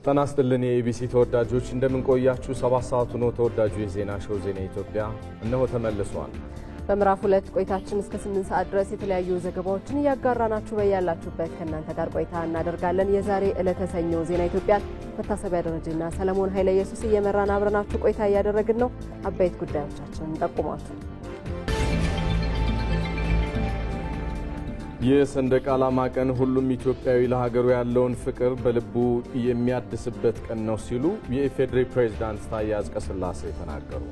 ጤና ይስጥልን የኢቢሲ ተወዳጆች እንደምን ቆያችሁ 7 ሰዓት ነው ተወዳጁ የዜና ሾው ዜና ኢትዮጵያ እነሆ ተመልሷል በምዕራፍ 2 ቆይታችን እስከ 8 ሰዓት ድረስ የተለያዩ ዘገባዎችን ያጋራናችሁ በያላችሁበት ከናንተ ጋር ቆይታ እናደርጋለን የዛሬ ዕለተ ሰኞ ዜና ኢትዮጵያ መታሰቢያ ደረጃና ሰለሞን ኃይለ ኢየሱስ እየመራን አብረናችሁ ቆይታ ያደረግን ነው አበይት ጉዳዮቻችንን ጠቁማችሁ የሰንደቅ ዓላማ ቀን ሁሉም ኢትዮጵያዊ ለሀገሩ ያለውን ፍቅር በልቡ የሚያድስበት ቀን ነው ሲሉ የኢፌዴሪ ፕሬዝዳንት ታዬ አጽቀሥላሴ ተናገሩ።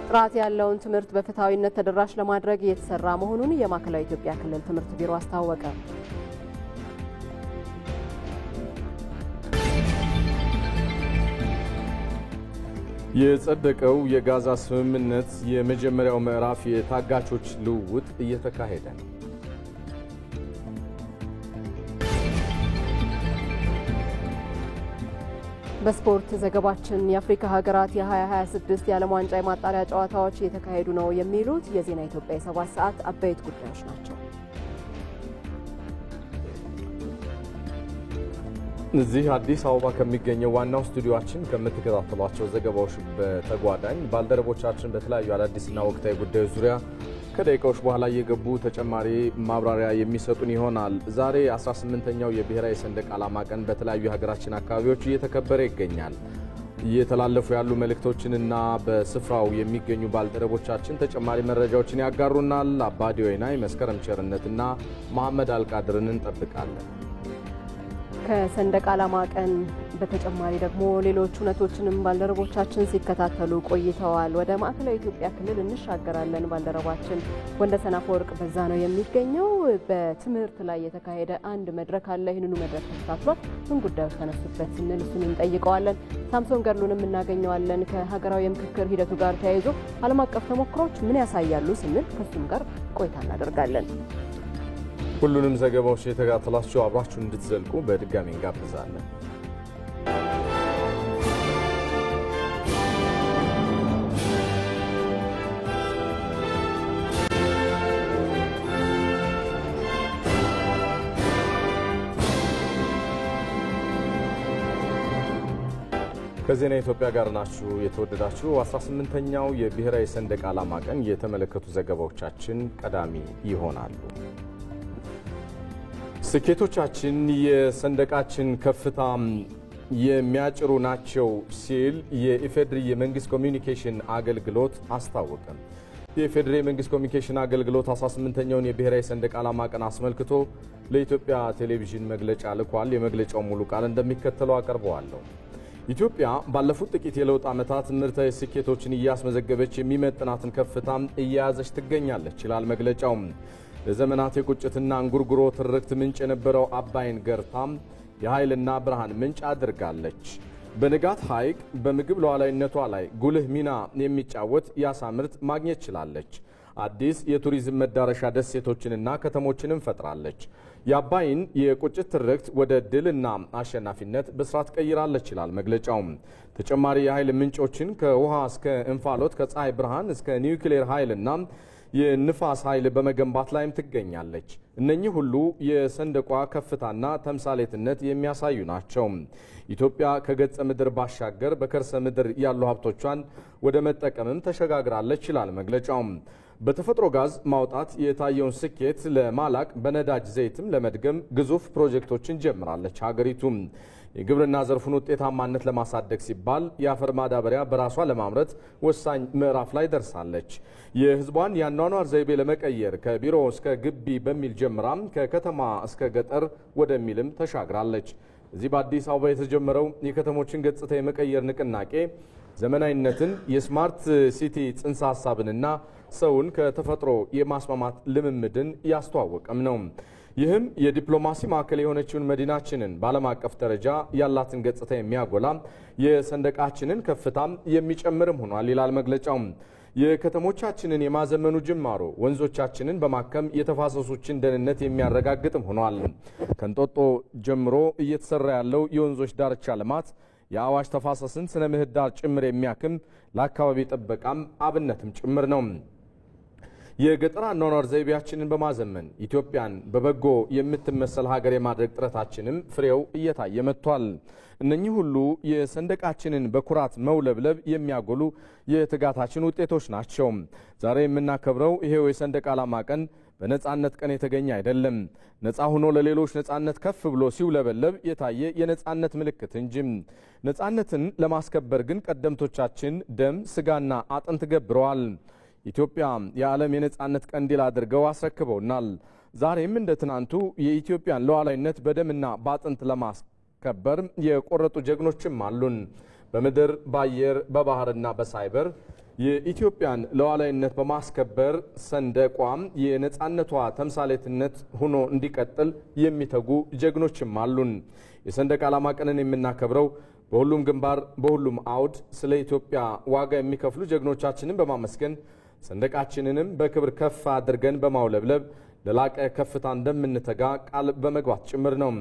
ጥራት ያለውን ትምህርት በፍትሃዊነት ተደራሽ ለማድረግ እየተሰራ መሆኑን የማዕከላዊ ኢትዮጵያ ክልል ትምህርት ቢሮ አስታወቀ። የጸደቀው የጋዛ ስምምነት የመጀመሪያው ምዕራፍ የታጋቾች ልውውጥ እየተካሄደ ነው። በስፖርት ዘገባችን የአፍሪካ ሀገራት የ2026 የዓለም ዋንጫ የማጣሪያ ጨዋታዎች እየተካሄዱ ነው የሚሉት የዜና ኢትዮጵያ የ7 ሰዓት አበይት ጉዳዮች ናቸው። እዚህ አዲስ አበባ ከሚገኘው ዋናው ስቱዲዮአችን ከምትከታተሏቸው ዘገባዎች በተጓዳኝ ባልደረቦቻችን በተለያዩ አዳዲስና ወቅታዊ ጉዳዮች ዙሪያ ከደቂቃዎች በኋላ እየገቡ ተጨማሪ ማብራሪያ የሚሰጡን ይሆናል። ዛሬ 18ኛው የብሔራዊ ሰንደቅ ዓላማ ቀን በተለያዩ ሀገራችን አካባቢዎች እየተከበረ ይገኛል። እየተላለፉ ያሉ መልእክቶችንና በስፍራው የሚገኙ ባልደረቦቻችን ተጨማሪ መረጃዎችን ያጋሩናል። አባዲ ወይናይ፣ መስከረም ቸርነትና መሐመድ አልቃድርን እንጠብቃለን። ከሰንደቅ ዓላማ ቀን በተጨማሪ ደግሞ ሌሎች ሁነቶችንም ባልደረቦቻችን ሲከታተሉ ቆይተዋል። ወደ ማዕከላዊ ኢትዮጵያ ክልል እንሻገራለን። ባልደረባችን ወንደሰን አፈወርቅ በዛ ነው የሚገኘው። በትምህርት ላይ የተካሄደ አንድ መድረክ አለ። ይህንኑ መድረክ ተከታትሏል። ምን ጉዳዮች ተነሱበት ስንል እሱን እንጠይቀዋለን። ሳምሶን ገድሉንም እናገኘዋለን። ከሀገራዊ የምክክር ሂደቱ ጋር ተያይዞ ዓለም አቀፍ ተሞክሮች ምን ያሳያሉ ስንል ከሱም ጋር ቆይታ እናደርጋለን። ሁሉንም ዘገባዎች የተከታተላችሁ አብራችሁ እንድትዘልቁ በድጋሚ እንጋብዛለን። ከዜና ኢትዮጵያ ጋር ናችሁ የተወደዳችሁ 18ኛው የብሔራዊ ሰንደቅ ዓላማ ቀን የተመለከቱ ዘገባዎቻችን ቀዳሚ ይሆናሉ። ስኬቶቻችን የሰንደቃችን ከፍታ የሚያጭሩ ናቸው ሲል የኢፌዴሪ የመንግስት ኮሚኒኬሽን አገልግሎት አስታወቀ። የኢፌዴሪ የመንግስት ኮሚኒኬሽን አገልግሎት 18ኛውን የብሔራዊ ሰንደቅ ዓላማ ቀን አስመልክቶ ለኢትዮጵያ ቴሌቪዥን መግለጫ ልኳል። የመግለጫው ሙሉ ቃል እንደሚከተለው አቀርበዋለሁ። ኢትዮጵያ ባለፉት ጥቂት የለውጥ ዓመታት ምርታዊ ስኬቶችን እያስመዘገበች የሚመጥናትን ከፍታ እየያዘች ትገኛለች ይላል መግለጫው። ለዘመናት የቁጭትና እንጉርጉሮ ትርክት ምንጭ የነበረው አባይን ገርታም የኃይልና ብርሃን ምንጭ አድርጋለች። በንጋት ሐይቅ በምግብ ሉዓላዊነቷ ላይ ጉልህ ሚና የሚጫወት የዓሳ ምርት ማግኘት ችላለች። አዲስ የቱሪዝም መዳረሻ ደሴቶችንና ከተሞችንም ፈጥራለች። የአባይን የቁጭት ትርክት ወደ ድልና አሸናፊነት በስራት ቀይራለች ይላል መግለጫው። ተጨማሪ የኃይል ምንጮችን ከውሃ እስከ እንፋሎት ከፀሐይ ብርሃን እስከ ኒውክሌር ኃይልና የንፋስ ኃይል በመገንባት ላይም ትገኛለች። እነኚህ ሁሉ የሰንደቋ ከፍታና ተምሳሌትነት የሚያሳዩ ናቸው። ኢትዮጵያ ከገጸ ምድር ባሻገር በከርሰ ምድር ያሉ ሀብቶቿን ወደ መጠቀምም ተሸጋግራለች ይላል መግለጫው። በተፈጥሮ ጋዝ ማውጣት የታየውን ስኬት ለማላቅ በነዳጅ ዘይትም ለመድገም ግዙፍ ፕሮጀክቶችን ጀምራለች ሀገሪቱ። የግብርና ዘርፉን ውጤታማነት ለማሳደግ ሲባል የአፈር ማዳበሪያ በራሷ ለማምረት ወሳኝ ምዕራፍ ላይ ደርሳለች። የሕዝቧን የአኗኗር ዘይቤ ለመቀየር ከቢሮ እስከ ግቢ በሚል ጀምራም ከከተማ እስከ ገጠር ወደሚልም ተሻግራለች። እዚህ በአዲስ አበባ የተጀመረው የከተሞችን ገጽታ የመቀየር ንቅናቄ ዘመናዊነትን፣ የስማርት ሲቲ ጽንሰ ሐሳብንና ሰውን ከተፈጥሮ የማስማማት ልምምድን ያስተዋወቀም ነው። ይህም የዲፕሎማሲ ማዕከል የሆነችውን መዲናችንን በዓለም አቀፍ ደረጃ ያላትን ገጽታ የሚያጎላ የሰንደቃችንን ከፍታም የሚጨምርም ሆኗል ይላል መግለጫው። የከተሞቻችንን የማዘመኑ ጅማሮ ወንዞቻችንን በማከም የተፋሰሶችን ደህንነት የሚያረጋግጥም ሆኗል። ከንጦጦ ጀምሮ እየተሰራ ያለው የወንዞች ዳርቻ ልማት የአዋሽ ተፋሰስን ስነ ምህዳር ጭምር የሚያክም ለአካባቢ ጥበቃም አብነትም ጭምር ነው። የገጠር አኗኗር ዘይቤያችንን በማዘመን ኢትዮጵያን በበጎ የምትመሰል ሀገር የማድረግ ጥረታችንም ፍሬው እየታየ መጥቷል። እነኚህ ሁሉ የሰንደቃችንን በኩራት መውለብለብ የሚያጎሉ የትጋታችን ውጤቶች ናቸው። ዛሬ የምናከብረው ይሄው የሰንደቅ ዓላማ ቀን በነጻነት ቀን የተገኘ አይደለም። ነጻ ሆኖ ለሌሎች ነጻነት ከፍ ብሎ ሲውለበለብ የታየ የነጻነት ምልክት እንጂ። ነጻነትን ለማስከበር ግን ቀደምቶቻችን ደም ስጋና አጥንት ገብረዋል። ኢትዮጵያ የዓለም የነጻነት ቀንዲል አድርገው አስረክበውናል። ዛሬም እንደ ትናንቱ የኢትዮጵያን ሉዓላዊነት በደምና በአጥንት ለማስከበር የቆረጡ ጀግኖችም አሉን። በምድር በአየር በባህርና በሳይበር የኢትዮጵያን ሉዓላዊነት በማስከበር ሰንደቋም የነጻነቷ ተምሳሌትነት ሆኖ እንዲቀጥል የሚተጉ ጀግኖችም አሉን። የሰንደቅ ዓላማ ቀንን የምናከብረው በሁሉም ግንባር በሁሉም አውድ ስለ ኢትዮጵያ ዋጋ የሚከፍሉ ጀግኖቻችንን በማመስገን ሰንደቃችንንም በክብር ከፍ አድርገን በማውለብለብ ለላቀ ከፍታ እንደምንተጋ ቃል በመግባት ጭምር ነው።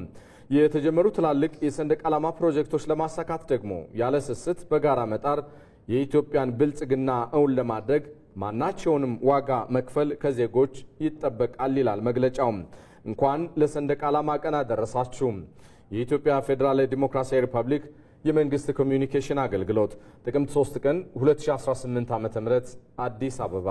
የተጀመሩ ትላልቅ የሰንደቅ ዓላማ ፕሮጀክቶች ለማሳካት ደግሞ ያለ ስስት በጋራ መጣር የኢትዮጵያን ብልጽግና እውን ለማድረግ ማናቸውንም ዋጋ መክፈል ከዜጎች ይጠበቃል ይላል መግለጫው። እንኳን ለሰንደቅ ዓላማ ቀን አደረሳችሁ። የኢትዮጵያ ፌዴራላዊ ዲሞክራሲያዊ ሪፐብሊክ የመንግስት ኮሚዩኒኬሽን አገልግሎት ጥቅምት 3 ቀን 2018 ዓ.ም አዲስ አበባ።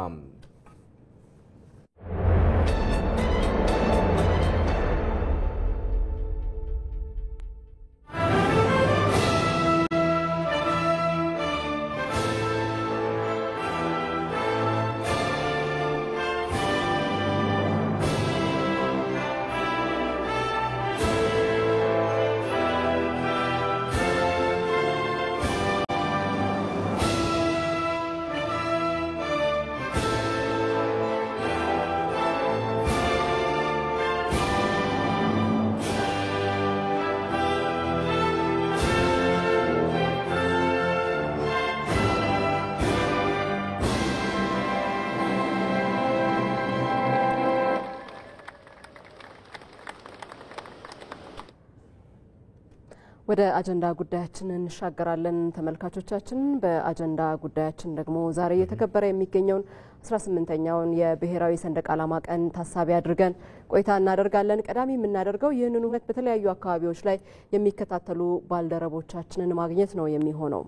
ወደ አጀንዳ ጉዳያችን እንሻገራለን ተመልካቾቻችን። በአጀንዳ ጉዳያችን ደግሞ ዛሬ የተከበረ የሚገኘውን 18ኛውን የብሔራዊ ሰንደቅ ዓላማ ቀን ታሳቢ አድርገን ቆይታ እናደርጋለን። ቀዳሚ የምናደርገው ይህንን ሁነት በተለያዩ አካባቢዎች ላይ የሚከታተሉ ባልደረቦቻችንን ማግኘት ነው የሚሆነው።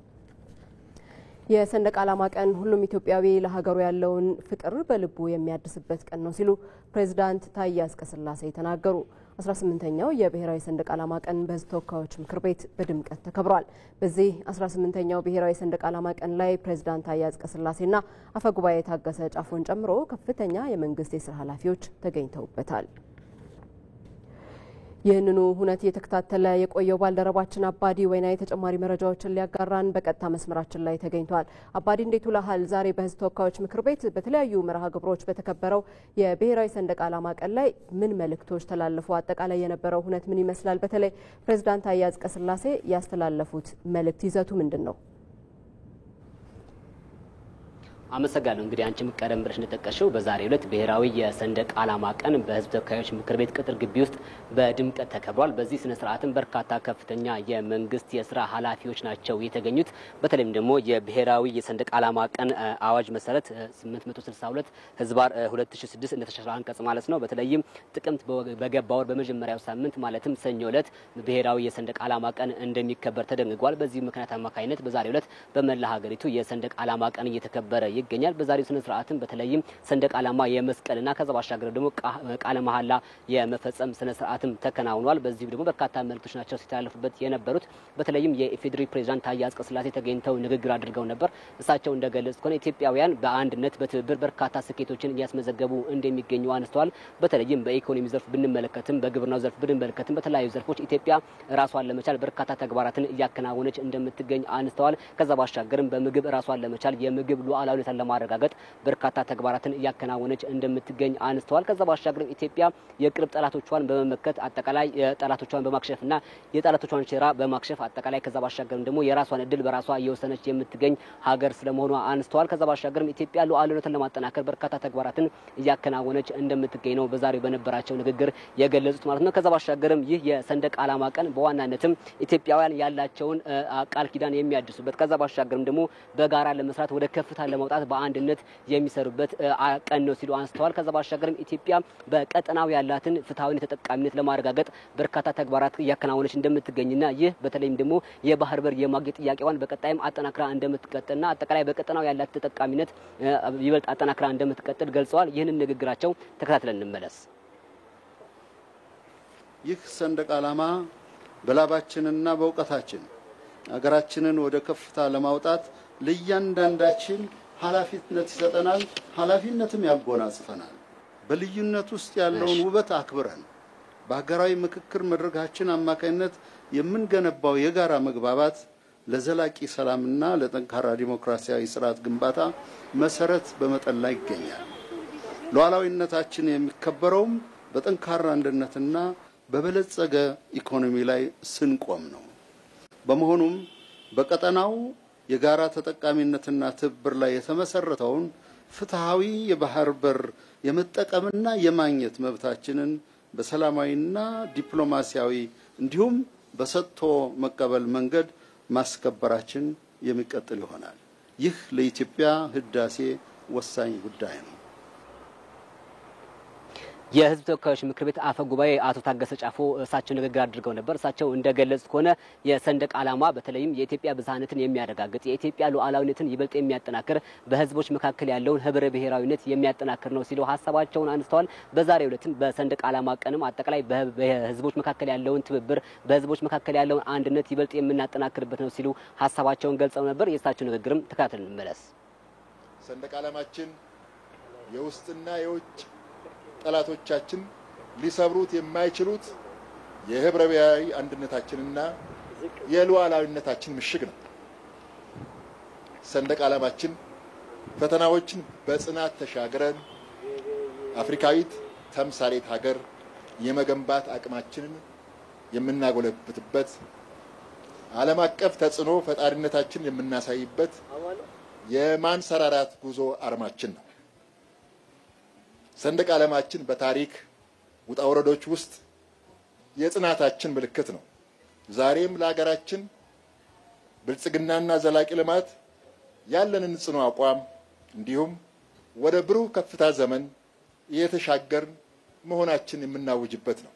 የሰንደቅ ዓላማ ቀን ሁሉም ኢትዮጵያዊ ለሀገሩ ያለውን ፍቅር በልቡ የሚያድስበት ቀን ነው ሲሉ ፕሬዝዳንት ታዬ አጽቀሥላሴ ተናገሩ። 18ኛው የብሔራዊ ሰንደቅ ዓላማ ቀን በሕዝብ ተወካዮች ምክር ቤት በድምቀት ተከብሯል። በዚህ 18ኛው ብሔራዊ ሰንደቅ ዓላማ ቀን ላይ ፕሬዝዳንት ታዬ አጽቀሥላሴና አፈጉባኤ ታገሰ ጫፎን ጨምሮ ከፍተኛ የመንግስት የስራ ኃላፊዎች ተገኝተውበታል። ይህንኑ ሁነት እየተከታተለ የቆየው ባልደረባችን አባዲ ወይናይ ተጨማሪ መረጃዎችን ሊያጋራን በቀጥታ መስመራችን ላይ ተገኝቷል። አባዲ እንዴት ውለሃል? ዛሬ በሕዝብ ተወካዮች ምክር ቤት በተለያዩ መርሃ ግብሮች በተከበረው የብሔራዊ ሰንደቅ ዓላማ ቀን ላይ ምን መልእክቶች ተላለፉ? አጠቃላይ የነበረው ሁነት ምን ይመስላል? በተለይ ፕሬዝዳንት ታዬ አጽቀሥላሴ ያስተላለፉት መልእክት ይዘቱ ምንድን ነው? አመሰግናለሁ። እንግዲህ አንቺም ቀደም ብለሽ እንደጠቀሽው በዛሬው ዕለት ብሔራዊ የሰንደቅ ዓላማ ቀን በሕዝብ ተወካዮች ምክር ቤት ቅጥር ግቢ ውስጥ በድምቀት ተከብሯል። በዚህ ስነ ስርዓትም በርካታ ከፍተኛ የመንግስት የስራ ኃላፊዎች ናቸው የተገኙት። በተለይም ደግሞ የብሔራዊ የሰንደቅ ዓላማ ቀን አዋጅ መሰረት 862 ህዝባር 2006 እንደተሻሻለ አንቀጽ ማለት ነው። በተለይም ጥቅምት በገባ ወር በመጀመሪያው ሳምንት ማለትም ሰኞ ዕለት ብሔራዊ የሰንደቅ ዓላማ ቀን እንደሚከበር ተደንግጓል። በዚህ ምክንያት አማካኝነት በዛሬው ዕለት በመላ ሀገሪቱ የሰንደቅ ዓላማ ቀን እየተከበረ ይገኛል። በዛሬው ስነ ስርዓትም በተለይም ሰንደቅ ዓላማ የመስቀልና ከዛ ባሻገር ደግሞ ቃለ መሐላ የመፈጸም ስነ ስርዓትም ተከናውኗል። በዚህ ደግሞ በርካታ መልእክቶች ናቸው ሲተላለፉበት የነበሩት። በተለይም የኢፌዴሪ ፕሬዝዳንት ታዬ አጽቀሥላሴ ተገኝተው ንግግር አድርገው ነበር። እሳቸው እንደገለጹት ከሆነ ኢትዮጵያውያን በአንድነት በትብብር በርካታ ስኬቶችን እያስመዘገቡ እንደሚገኙ አንስተዋል። በተለይም በኢኮኖሚ ዘርፍ ብንመለከትም በግብርናው ዘርፍ ብንመለከትም በተለያዩ ዘርፎች ኢትዮጵያ ራሷን ለመቻል በርካታ ተግባራትን እያከናወነች እንደምትገኝ አንስተዋል። ከዛ ባሻገርም በምግብ ራሷን ለመቻል የምግብ ሉዓላዊነትን ለማረጋገጥ በርካታ ተግባራትን እያከናወነች እንደምትገኝ አንስተዋል። ከዛ ባሻገር ኢትዮጵያ የቅርብ ጠላቶቿን በመመከት አጠቃላይ ጠላቶቿን በማክሸፍና የጠላቶቿን ሴራ በማክሸፍ አጠቃላይ ከዛ ባሻገር ደግሞ የራሷን እድል በራሷ እየወሰነች የምትገኝ ሀገር ስለመሆኗ አንስተዋል። ከዛ ባሻገር ኢትዮጵያ ሉዓላዊነትን ለማጠናከር በርካታ ተግባራትን እያከናወነች እንደምትገኝ ነው በዛሬው በነበራቸው ንግግር የገለጹት ማለት ነው። ከዛ ባሻገርም ይህ የሰንደቅ ዓላማ ቀን በዋናነትም ኢትዮጵያውያን ያላቸውን ቃል ኪዳን የሚያድሱበት ከዛ ባሻገርም ደግሞ በጋራ ለመስራት ወደ ከፍታ ለማውጣት ለማውጣት በአንድነት የሚሰሩበት ቀን ነው ሲሉ አንስተዋል። ከዛ ባሻገርም ኢትዮጵያ በቀጠናው ያላትን ፍትሃዊ ተጠቃሚነት ለማረጋገጥ በርካታ ተግባራት እያከናወነች እንደምትገኝና ይህ በተለይም ደግሞ የባህር በር የማግኘት ጥያቄዋን በቀጣይም አጠናክራ እንደምትቀጥልና አጠቃላይ በቀጠናው ያላት ተጠቃሚነት ይበልጥ አጠናክራ እንደምትቀጥል ገልጸዋል። ይህንን ንግግራቸው ተከታትለን እንመለስ። ይህ ሰንደቅ ዓላማ በላባችንና በእውቀታችን ሀገራችንን ወደ ከፍታ ለማውጣት ለእያንዳንዳችን ኃላፊነት ይሰጠናል፣ ኃላፊነትም ያጎናጽፈናል። በልዩነት ውስጥ ያለውን ውበት አክብረን በሀገራዊ ምክክር መድረካችን አማካይነት የምንገነባው የጋራ መግባባት ለዘላቂ ሰላምና ለጠንካራ ዲሞክራሲያዊ ስርዓት ግንባታ መሰረት በመጣል ላይ ይገኛል። ሉዓላዊነታችን የሚከበረውም በጠንካራ አንድነትና በበለጸገ ኢኮኖሚ ላይ ስንቆም ነው። በመሆኑም በቀጠናው የጋራ ተጠቃሚነትና ትብብር ላይ የተመሰረተውን ፍትሃዊ የባህር በር የመጠቀምና የማግኘት መብታችንን በሰላማዊና ዲፕሎማሲያዊ እንዲሁም በሰጥቶ መቀበል መንገድ ማስከበራችን የሚቀጥል ይሆናል። ይህ ለኢትዮጵያ ህዳሴ ወሳኝ ጉዳይ ነው። የህዝብ ተወካዮች ምክር ቤት አፈ ጉባኤ አቶ ታገሰ ጫፎ እሳቸው ንግግር አድርገው ነበር። እሳቸው እንደገለጹት ከሆነ የሰንደቅ ዓላማ በተለይም የኢትዮጵያ ብዝሃነትን የሚያረጋግጥ የኢትዮጵያ ሉዓላዊነትን ይበልጥ የሚያጠናክር በህዝቦች መካከል ያለውን ህብረ ብሔራዊነት የሚያጠናክር ነው ሲሉ ሀሳባቸውን አንስተዋል። በዛሬው ዕለትም በሰንደቅ ዓላማ ቀንም አጠቃላይ በህዝቦች መካከል ያለውን ትብብር በህዝቦች መካከል ያለውን አንድነት ይበልጥ የምናጠናክርበት ነው ሲሉ ሀሳባቸውን ገልጸው ነበር። የእሳቸው ንግግርም ተከታትለን እንመለስ። ሰንደቅ ዓላማችን የውስጥና የውጭ ጠላቶቻችን ሊሰብሩት የማይችሉት የህብረ ብሔራዊ አንድነታችንና የሉዓላዊነታችን ምሽግ ነው። ሰንደቅ ዓላማችን ፈተናዎችን በጽናት ተሻግረን አፍሪካዊት ተምሳሌት ሀገር የመገንባት አቅማችንን የምናጎለብትበት ዓለም አቀፍ ተጽዕኖ ፈጣሪነታችን የምናሳይበት የማንሰራራት ጉዞ አርማችን ነው። ሰንደቅ ዓላማችን በታሪክ ውጣ ውረዶች ውስጥ የጽናታችን ምልክት ነው። ዛሬም ለሀገራችን ብልጽግናና ዘላቂ ልማት ያለንን ጽኑ አቋም እንዲሁም ወደ ብሩህ ከፍታ ዘመን እየተሻገርን መሆናችን የምናውጅበት ነው።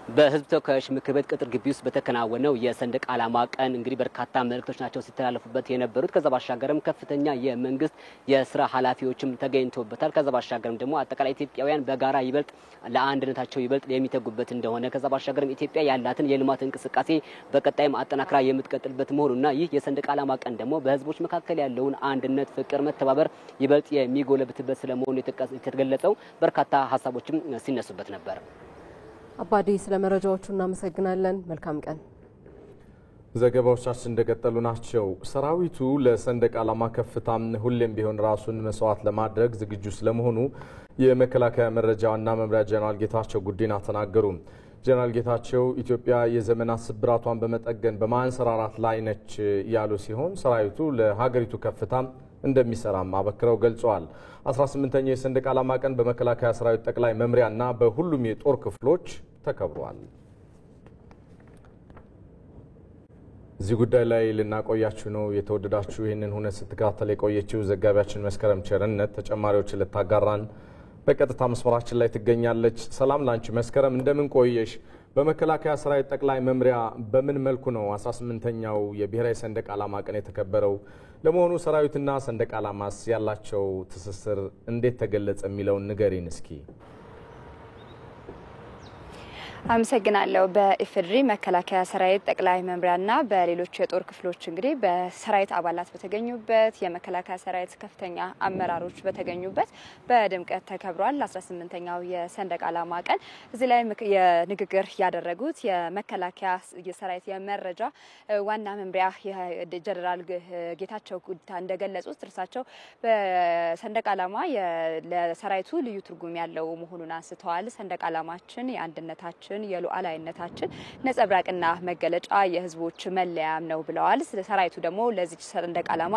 በህዝብ ተወካዮች ምክር ቤት ቅጥር ግቢ ውስጥ በተከናወነው የሰንደቅ ዓላማ ቀን እንግዲህ በርካታ መልእክቶች ናቸው ሲተላለፉበት የነበሩት። ከዛ ባሻገርም ከፍተኛ የመንግስት የስራ ኃላፊዎችም ተገኝተውበታል። ከዛ ባሻገርም ደግሞ አጠቃላይ ኢትዮጵያውያን በጋራ ይበልጥ ለአንድነታቸው ይበልጥ የሚተጉበት እንደሆነ ከዛ ባሻገርም ኢትዮጵያ ያላትን የልማት እንቅስቃሴ በቀጣይም አጠናክራ የምትቀጥልበት መሆኑና ይህ የሰንደቅ ዓላማ ቀን ደግሞ በህዝቦች መካከል ያለውን አንድነት፣ ፍቅር፣ መተባበር ይበልጥ የሚጎለብትበት ስለመሆኑ የተገለጸው በርካታ ሀሳቦችም ሲነሱበት ነበር። አባዲ ስለ መረጃዎቹ እናመሰግናለን። መልካም ቀን። ዘገባዎቻችን እንደቀጠሉ ናቸው። ሰራዊቱ ለሰንደቅ ዓላማ ከፍታም ሁሌም ቢሆን ራሱን መስዋዕት ለማድረግ ዝግጁ ስለመሆኑ የመከላከያ መረጃ ዋና መምሪያ ጀነራል ጌታቸው ጉዲና ተናገሩ። ጀነራል ጌታቸው ኢትዮጵያ የዘመናት ስብራቷን በመጠገን በማንሰራራት ላይ ነች ያሉ ሲሆን ሰራዊቱ ለሀገሪቱ ከፍታም እንደሚሰራም አበክረው ገልጸዋል። 18ኛው የሰንደቅ ዓላማ ቀን በመከላከያ ሰራዊት ጠቅላይ መምሪያና በሁሉም የጦር ክፍሎች ተከብሯል። እዚህ ጉዳይ ላይ ልናቆያችሁ ነው የተወደዳችሁ። ይህንን ሁነት ስትከታተል የቆየችው ዘጋቢያችን መስከረም ቸርነት ተጨማሪዎችን ልታጋራን በቀጥታ መስመራችን ላይ ትገኛለች። ሰላም ላንቺ መስከረም፣ እንደምን ቆየሽ? በመከላከያ ሰራዊት ጠቅላይ መምሪያ በምን መልኩ ነው 18ኛው የብሔራዊ ሰንደቅ ዓላማ ቀን የተከበረው? ለመሆኑ ሰራዊትና ሰንደቅ ዓላማስ ያላቸው ትስስር እንዴት ተገለጸ የሚለውን ንገሪን እስኪ። አመሰግናለሁ። በኢፌዴሪ መከላከያ ሰራዊት ጠቅላይ መምሪያና በሌሎች የጦር ክፍሎች እንግዲህ በሰራዊት አባላት በተገኙበት የመከላከያ ሰራዊት ከፍተኛ አመራሮች በተገኙበት በድምቀት ተከብሯል 18ኛው የሰንደቅ ዓላማ ቀን። እዚህ ላይ የንግግር ያደረጉት የመከላከያ ሰራዊት የመረጃ ዋና መምሪያ ጀነራል ጌታቸው ጉዲና እንደገለጹት እርሳቸው በሰንደቅ ዓላማ ለሰራዊቱ ልዩ ትርጉም ያለው መሆኑን አንስተዋል። ሰንደቅ ዓላማችን የአንድነታችን የክብራችን የሉዓላዊነታችን ነጸብራቅና መገለጫ የህዝቦች መለያም ነው ብለዋል። ሰራዊቱ ደግሞ ለዚህ ሰንደቅ ዓላማ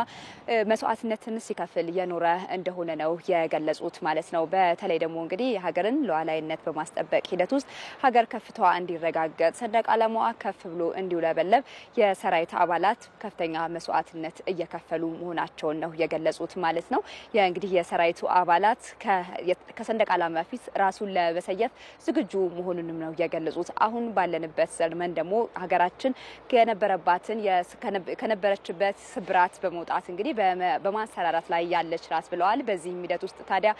መስዋዕትነትን ሲከፍል የኖረ እንደሆነ ነው የገለጹት ማለት ነው። በተለይ ደግሞ እንግዲህ የሀገርን ሉዓላዊነት በማስጠበቅ ሂደት ውስጥ ሀገር ከፍታዋ እንዲረጋገጥ ሰንደቅ ዓላማዋ ከፍ ብሎ እንዲውለበለብ የሰራዊት አባላት ከፍተኛ መስዋዕትነት እየከፈሉ መሆናቸውን ነው የገለጹት ማለት ነው። የእንግዲህ የሰራዊቱ አባላት ከሰንደቅ ዓላማ ፊት ራሱን ለመሰየፍ ዝግጁ መሆኑንም ነው የገለጹት። አሁን ባለንበት ዘመን ደግሞ ሀገራችን ከነበረችበት ስብራት በመውጣት እንግዲህ በማንሰራራት ላይ ያለች ራስ ብለዋል። በዚህ ሂደት ውስጥ ታዲያ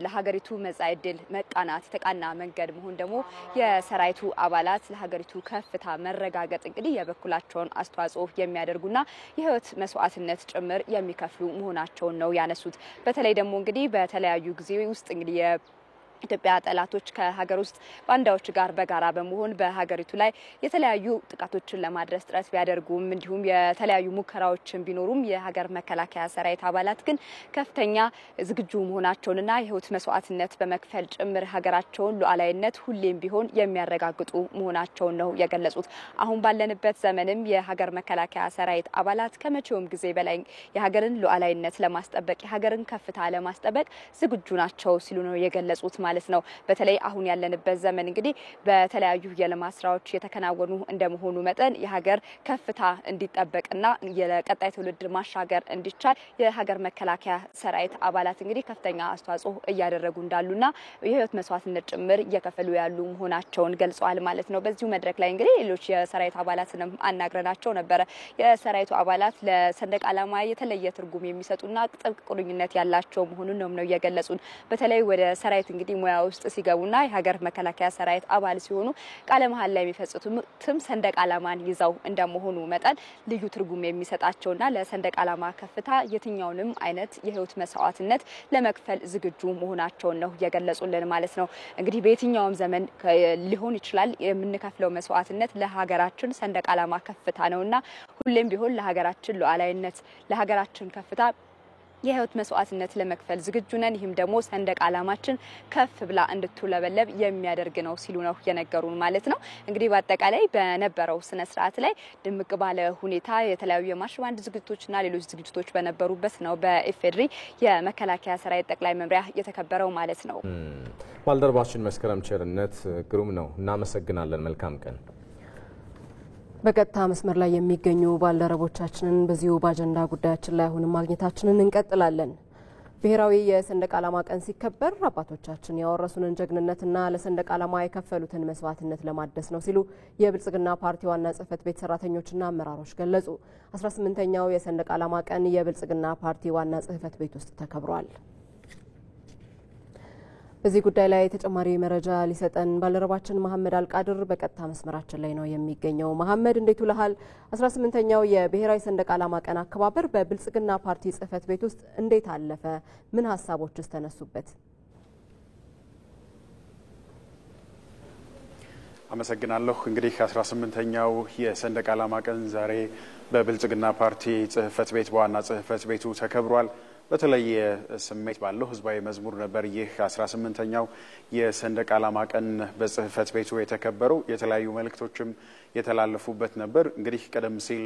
ለሀገሪቱ መጻኢ ዕድል መቃናት የተቃና መንገድ መሆን ደግሞ የሰራዊቱ አባላት ለሀገሪቱ ከፍታ መረጋገጥ እንግዲህ የበኩላቸውን አስተዋጽኦ የሚያደርጉና የህይወት መስዋዕትነት ጭምር የሚከፍሉ መሆናቸውን ነው ያነሱት። በተለይ ደግሞ እንግዲህ በተለያዩ ጊዜ ውስጥ እንግዲህ ኢትዮጵያ ጠላቶች ከሀገር ውስጥ ባንዳዎች ጋር በጋራ በመሆን በሀገሪቱ ላይ የተለያዩ ጥቃቶችን ለማድረስ ጥረት ቢያደርጉም እንዲሁም የተለያዩ ሙከራዎችን ቢኖሩም የሀገር መከላከያ ሰራዊት አባላት ግን ከፍተኛ ዝግጁ መሆናቸውንና የህይወት መስዋዕትነት በመክፈል ጭምር ሀገራቸውን ሉዓላዊነት ሁሌም ቢሆን የሚያረጋግጡ መሆናቸውን ነው የገለጹት። አሁን ባለንበት ዘመንም የሀገር መከላከያ ሰራዊት አባላት ከመቼውም ጊዜ በላይ የሀገርን ሉዓላዊነት ለማስጠበቅ የሀገርን ከፍታ ለማስጠበቅ ዝግጁ ናቸው ሲሉ ነው የገለጹት ማለት ነው። በተለይ አሁን ያለንበት ዘመን እንግዲህ በተለያዩ የልማት ስራዎች የተከናወኑ እንደመሆኑ መጠን የሀገር ከፍታ እንዲጠበቅና የቀጣይ ትውልድ ማሻገር እንዲቻል የሀገር መከላከያ ሰራዊት አባላት እንግዲህ ከፍተኛ አስተዋጽኦ እያደረጉ እንዳሉና የህይወት መስዋዕትነት ጭምር እየከፈሉ ያሉ መሆናቸውን ገልጸዋል ማለት ነው። በዚሁ መድረክ ላይ እንግዲህ ሌሎች የሰራዊት አባላትንም አናግረናቸው ነበረ። የሰራዊቱ አባላት ለሰንደቅ ዓላማ የተለየ ትርጉም የሚሰጡና ጥብቅ ቁርኝነት ያላቸው መሆኑን ነው የገለጹን። በተለይ ወደ ሰራዊት እንግዲህ ሙያ ውስጥ ሲገቡና የሀገር መከላከያ ሰራዊት አባል ሲሆኑ ቃለ መሐላ ላይ የሚፈጽሙትም ሰንደቅ ዓላማን ይዘው እንደመሆኑ መጠን ልዩ ትርጉም የሚሰጣቸውና ለሰንደቅ ዓላማ ከፍታ የትኛውንም አይነት የህይወት መስዋዕትነት ለመክፈል ዝግጁ መሆናቸውን ነው የገለጹልን ማለት ነው። እንግዲህ በየትኛውም ዘመን ሊሆን ይችላል የምንከፍለው መስዋዕትነት ለሀገራችን ሰንደቅ ዓላማ ከፍታ ነውና ሁሌም ቢሆን ለሀገራችን ሉዓላዊነት ለሀገራችን ከፍታ የህይወት መስዋዕትነት ለመክፈል ዝግጁ ነን። ይህም ደግሞ ሰንደቅ ዓላማችን ከፍ ብላ እንድትውለበለብ የሚያደርግ ነው ሲሉ ነው የነገሩን ማለት ነው። እንግዲህ በአጠቃላይ በነበረው ስነ ስርዓት ላይ ድምቅ ባለ ሁኔታ የተለያዩ የማርሽ ባንድ ዝግጅቶችና ሌሎች ዝግጅቶች በነበሩበት ነው በኢፌድሪ የመከላከያ ሰራዊት ጠቅላይ መምሪያ የተከበረው ማለት ነው። ባልደረባችን መስከረም ቸርነት ግሩም ነው። እናመሰግናለን። መልካም ቀን። በቀጥታ መስመር ላይ የሚገኙ ባልደረቦቻችንን በዚሁ በአጀንዳ ጉዳያችን ላይ አሁንም ማግኘታችንን እንቀጥላለን። ብሔራዊ የሰንደቅ ዓላማ ቀን ሲከበር አባቶቻችን ያወረሱንን ጀግንነትና ለሰንደቅ ዓላማ የከፈሉትን መስዋዕትነት ለማደስ ነው ሲሉ የብልጽግና ፓርቲ ዋና ጽህፈት ቤት ሰራተኞችና አመራሮች ገለጹ። 18ኛው የሰንደቅ ዓላማ ቀን የብልጽግና ፓርቲ ዋና ጽህፈት ቤት ውስጥ ተከብሯል። በዚህ ጉዳይ ላይ ተጨማሪ መረጃ ሊሰጠን ባልደረባችን መሐመድ አልቃድር በቀጥታ መስመራችን ላይ ነው የሚገኘው። መሐመድ እንዴት ውለሃል? 18ኛው የብሔራዊ ሰንደቅ ዓላማ ቀን አከባበር በብልጽግና ፓርቲ ጽህፈት ቤት ውስጥ እንዴት አለፈ? ምን ሀሳቦችስ ተነሱበት? አመሰግናለሁ። እንግዲህ 18ኛው የሰንደቅ ዓላማ ቀን ዛሬ በብልጽግና ፓርቲ ጽህፈት ቤት በዋና ጽህፈት ቤቱ ተከብሯል። በተለየ ስሜት ባለው ህዝባዊ መዝሙር ነበር ይህ 18ኛው የሰንደቅ ዓላማ ቀን በጽህፈት ቤቱ የተከበረው። የተለያዩ መልእክቶችም የተላለፉበት ነበር። እንግዲህ ቀደም ሲል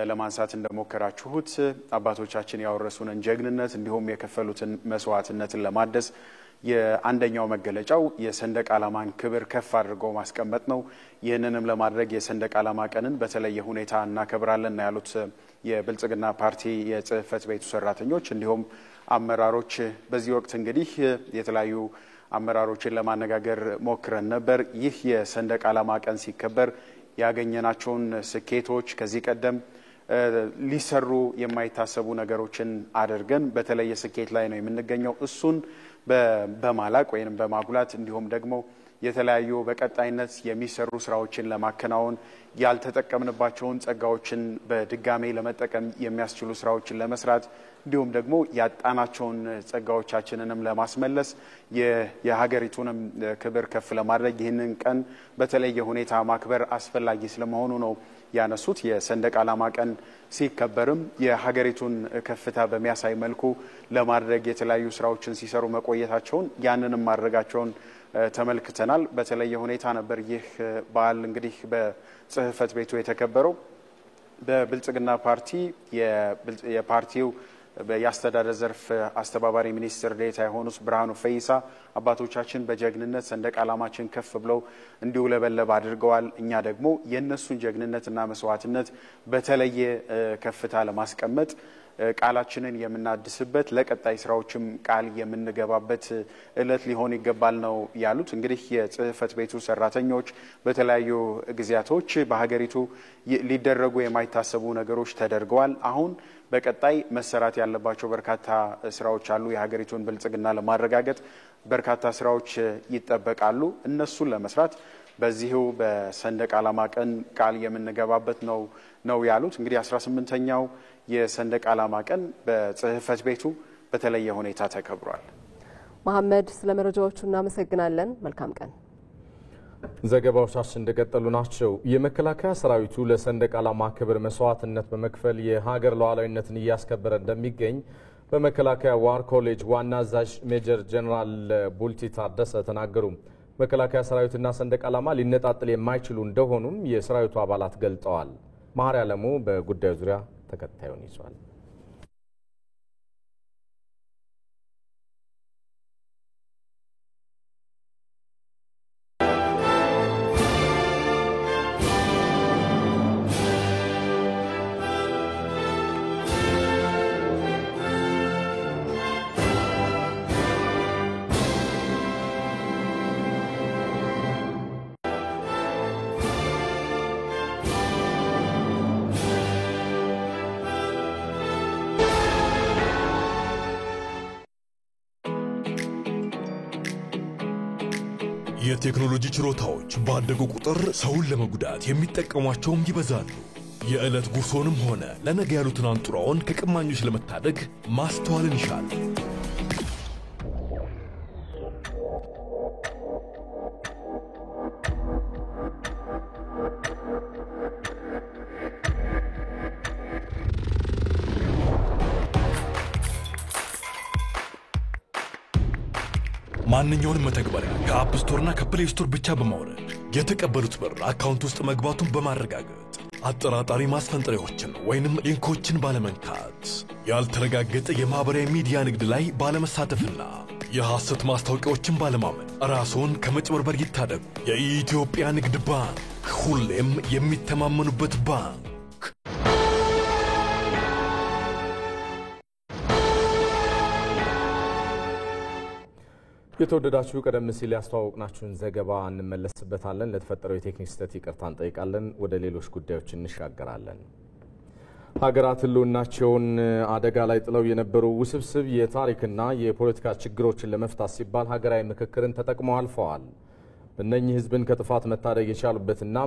ለማንሳት እንደሞከራችሁት አባቶቻችን ያወረሱንን ጀግንነት እንዲሁም የከፈሉትን መስዋዕትነትን ለማደስ የአንደኛው መገለጫው የሰንደቅ ዓላማን ክብር ከፍ አድርጎ ማስቀመጥ ነው። ይህንንም ለማድረግ የሰንደቅ ዓላማ ቀንን በተለየ ሁኔታ እናከብራለን ያሉት የብልጽግና ፓርቲ የጽህፈት ቤቱ ሰራተኞች እንዲሁም አመራሮች በዚህ ወቅት እንግዲህ የተለያዩ አመራሮችን ለማነጋገር ሞክረን ነበር። ይህ የሰንደቅ ዓላማ ቀን ሲከበር ያገኘናቸውን ስኬቶች ከዚህ ቀደም ሊሰሩ የማይታሰቡ ነገሮችን አድርገን በተለየ ስኬት ላይ ነው የምንገኘው። እሱን በማላቅ ወይንም በማጉላት እንዲሁም ደግሞ የተለያዩ በቀጣይነት የሚሰሩ ስራዎችን ለማከናወን ያልተጠቀምንባቸውን ጸጋዎችን በድጋሜ ለመጠቀም የሚያስችሉ ስራዎችን ለመስራት እንዲሁም ደግሞ ያጣናቸውን ጸጋዎቻችንንም ለማስመለስ የሀገሪቱንም ክብር ከፍ ለማድረግ ይህንን ቀን በተለየ ሁኔታ ማክበር አስፈላጊ ስለመሆኑ ነው ያነሱት። የሰንደቅ ዓላማ ቀን ሲከበርም የሀገሪቱን ከፍታ በሚያሳይ መልኩ ለማድረግ የተለያዩ ስራዎችን ሲሰሩ መቆየታቸውን ያንንም ማድረጋቸውን ተመልክተናል። በተለየ ሁኔታ ነበር ይህ በዓል እንግዲህ በጽህፈት ቤቱ የተከበረው። በብልጽግና ፓርቲ የፓርቲው የአስተዳደር ዘርፍ አስተባባሪ ሚኒስትር ዴኤታ የሆኑት ብርሃኑ ፈይሳ አባቶቻችን በጀግንነት ሰንደቅ ዓላማችን ከፍ ብለው እንዲውለበለብ አድርገዋል። እኛ ደግሞ የነሱን ጀግንነትና መስዋዕትነት በተለየ ከፍታ ለማስቀመጥ ቃላችንን የምናድስበት ለቀጣይ ስራዎችም ቃል የምንገባበት እለት ሊሆን ይገባል ነው ያሉት። እንግዲህ የጽህፈት ቤቱ ሰራተኞች በተለያዩ ጊዜያቶች በሀገሪቱ ሊደረጉ የማይታሰቡ ነገሮች ተደርገዋል። አሁን በቀጣይ መሰራት ያለባቸው በርካታ ስራዎች አሉ። የሀገሪቱን ብልጽግና ለማረጋገጥ በርካታ ስራዎች ይጠበቃሉ። እነሱን ለመስራት በዚሁ በሰንደቅ ዓላማ ቀን ቃል የምንገባበት ነው ያሉት። እንግዲህ 18ኛው የሰንደቅ ዓላማ ቀን በጽህፈት ቤቱ በተለየ ሁኔታ ተከብሯል። መሐመድ ስለ መረጃዎቹ እናመሰግናለን። መልካም ቀን። ዘገባዎቻችን እንደቀጠሉ ናቸው። የመከላከያ ሰራዊቱ ለሰንደቅ ዓላማ ክብር መስዋዕትነት በመክፈል የሀገር ሉዓላዊነትን እያስከበረ እንደሚገኝ በመከላከያ ዋር ኮሌጅ ዋና አዛዥ ሜጀር ጀነራል ቡልቲ ታደሰ ተናገሩ። መከላከያ ሰራዊትና ሰንደቅ ዓላማ ሊነጣጥል የማይችሉ እንደሆኑም የሰራዊቱ አባላት ገልጠዋል። መሐሪ ዓለሙ በጉዳዩ ዙሪያ ተከታዩን ይዟል። የቴክኖሎጂ ችሎታዎች ባደጉ ቁጥር ሰውን ለመጉዳት የሚጠቀሟቸውም ይበዛሉ። የዕለት ጉርሶንም ሆነ ለነገ ያሉትን አንጡራውን ከቀማኞች ለመታደግ ማስተዋልን ይሻል። ማንኛውንም መተግበሪያ ከአፕ ስቶርና ከፕሌይ ስቶር ብቻ በማውረድ የተቀበሉት ብር አካውንት ውስጥ መግባቱን በማረጋገጥ አጠራጣሪ ማስፈንጠሪያዎችን ወይንም ሊንኮችን ባለመንካት ያልተረጋገጠ የማህበራዊ ሚዲያ ንግድ ላይ ባለመሳተፍና የሐሰት ማስታወቂያዎችን ባለማመን ራስዎን ከመጭበርበር ይታደጉ። የኢትዮጵያ ንግድ ባንክ ሁሌም የሚተማመኑበት ባንክ። የተወደዳችሁ ቀደም ሲል ያስተዋወቅናችሁን ዘገባ እንመለስበታለን። ለተፈጠረው የቴክኒክ ስህተት ይቅርታ እንጠይቃለን። ወደ ሌሎች ጉዳዮች እንሻገራለን። ሀገራት ህልውናቸውን አደጋ ላይ ጥለው የነበሩ ውስብስብ የታሪክና የፖለቲካ ችግሮችን ለመፍታት ሲባል ሀገራዊ ምክክርን ተጠቅመው አልፈዋል። እነኚህ ህዝብን ከጥፋት መታደግ የቻሉበትና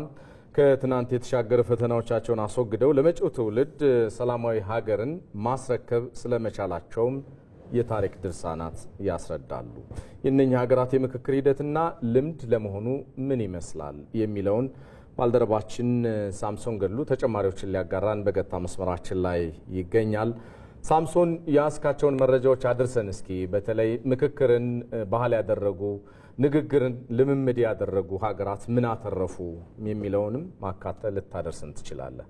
ከትናንት የተሻገረ ፈተናዎቻቸውን አስወግደው ለመጪው ትውልድ ሰላማዊ ሀገርን ማስረከብ ስለመቻላቸውም የታሪክ ድርሳናት ያስረዳሉ። የእነኚህ ሀገራት የምክክር ሂደትና ልምድ ለመሆኑ ምን ይመስላል የሚለውን ባልደረባችን ሳምሶን ገድሉ ተጨማሪዎችን ሊያጋራን በቀጥታ መስመራችን ላይ ይገኛል። ሳምሶን ያስካቸውን መረጃዎች አድርሰን እስኪ በተለይ ምክክርን ባህል ያደረጉ ንግግርን ልምምድ ያደረጉ ሀገራት ምን አተረፉ የሚለውንም ማካተል ልታደርሰን ትችላለህ?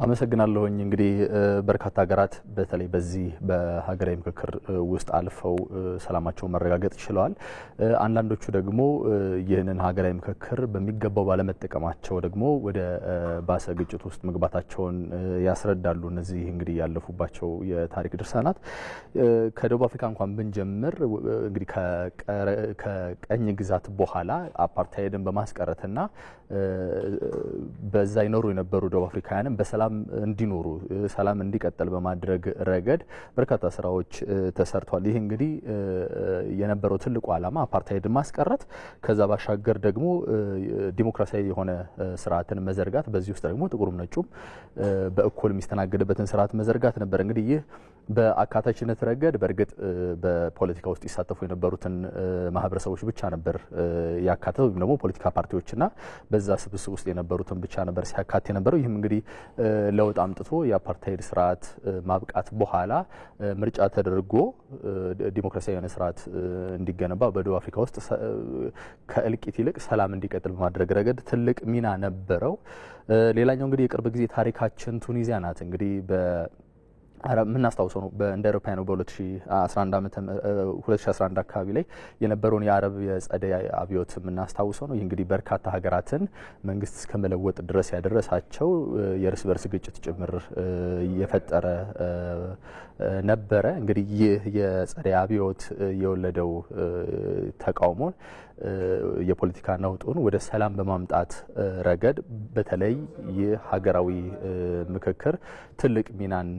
አመሰግናለሁኝ። እንግዲህ በርካታ ሀገራት በተለይ በዚህ በሀገራዊ ምክክር ውስጥ አልፈው ሰላማቸውን መረጋገጥ ችለዋል። አንዳንዶቹ ደግሞ ይህንን ሀገራዊ ምክክር በሚገባው ባለመጠቀማቸው ደግሞ ወደ ባሰ ግጭት ውስጥ መግባታቸውን ያስረዳሉ። እነዚህ እንግዲህ ያለፉባቸው የታሪክ ድርሳናት ከደቡብ አፍሪካ እንኳን ብንጀምር እንግዲህ ከቀኝ ግዛት በኋላ አፓርታይድን በማስቀረትና በዛ ይኖሩ የነበሩ ደቡብ አፍሪካውያንም በሰላም እንዲኖሩ ሰላም እንዲቀጥል በማድረግ ረገድ በርካታ ስራዎች ተሰርቷል። ይህ እንግዲህ የነበረው ትልቁ ዓላማ አፓርታይድን ማስቀረት፣ ከዛ ባሻገር ደግሞ ዲሞክራሲያዊ የሆነ ስርዓትን መዘርጋት፣ በዚህ ውስጥ ደግሞ ጥቁሩም ነጩም በእኩል የሚስተናገድበትን ስርዓት መዘርጋት ነበር። እንግዲህ ይህ በአካታችነት ረገድ በእርግጥ በፖለቲካ ውስጥ ይሳተፉ የነበሩትን ማህበረሰቦች ብቻ ነበር ያካተተው ወይም ደግሞ ፖለቲካ ፓርቲዎችና በዛ ስብስብ ውስጥ የነበሩትን ብቻ ነበር ሲያካት የነበረው። ይህም እንግዲህ ለውጥ አምጥቶ የአፓርታይድ ስርዓት ማብቃት በኋላ ምርጫ ተደርጎ ዲሞክራሲያዊ የሆነ ስርዓት እንዲገነባ በደቡብ አፍሪካ ውስጥ ከእልቂት ይልቅ ሰላም እንዲቀጥል በማድረግ ረገድ ትልቅ ሚና ነበረው። ሌላኛው እንግዲህ የቅርብ ጊዜ ታሪካችን ቱኒዚያ ናት። እንግዲህ የምናስታውሰው ነው እንደ አውሮፓውያኑ በ2011 አካባቢ ላይ የነበረውን የአረብ የጸደይ አብዮት የምናስታውሰው ነው። ይህ እንግዲህ በርካታ ሀገራትን መንግስት እስከ መለወጥ ድረስ ያደረሳቸው የእርስ በርስ ግጭት ጭምር የፈጠረ ነበረ። እንግዲህ ይህ የጸደይ አብዮት የወለደው ተቃውሞን የፖለቲካ ነውጡን ወደ ሰላም በማምጣት ረገድ በተለይ የሀገራዊ ምክክር ትልቅ ሚናን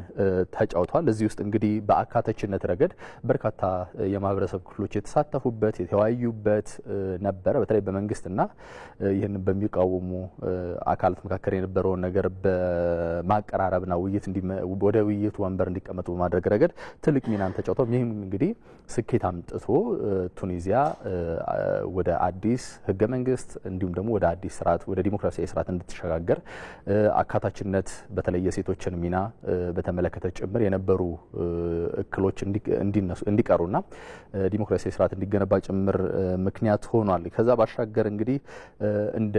ተጫውቷል። እዚህ ውስጥ እንግዲህ በአካታችነት ረገድ በርካታ የማህበረሰብ ክፍሎች የተሳተፉበት የተወያዩበት ነበረ። በተለይ በመንግስትና ይህንን በሚቃወሙ አካላት መካከል የነበረውን ነገር በማቀራረብና ወደ ውይይቱ ወንበር እንዲቀመጡ በማድረግ ረገድ ትልቅ ሚናን ተጫውቷል። ይህም እንግዲህ ስኬት አምጥቶ ቱኒዚያ ወደ አዲስ ህገ መንግስት እንዲሁም ደግሞ ወደ አዲስ ስርዓት ወደ ዲሞክራሲያዊ ስርዓት እንድትሸጋገር አካታችነት በተለይ የሴቶችን ሚና በተመለከተ ጭምር የነበሩ እክሎች እንዲቀሩና ዲሞክራሲያዊ ስርዓት እንዲገነባ ጭምር ምክንያት ሆኗል። ከዛ ባሻገር እንግዲህ እንደ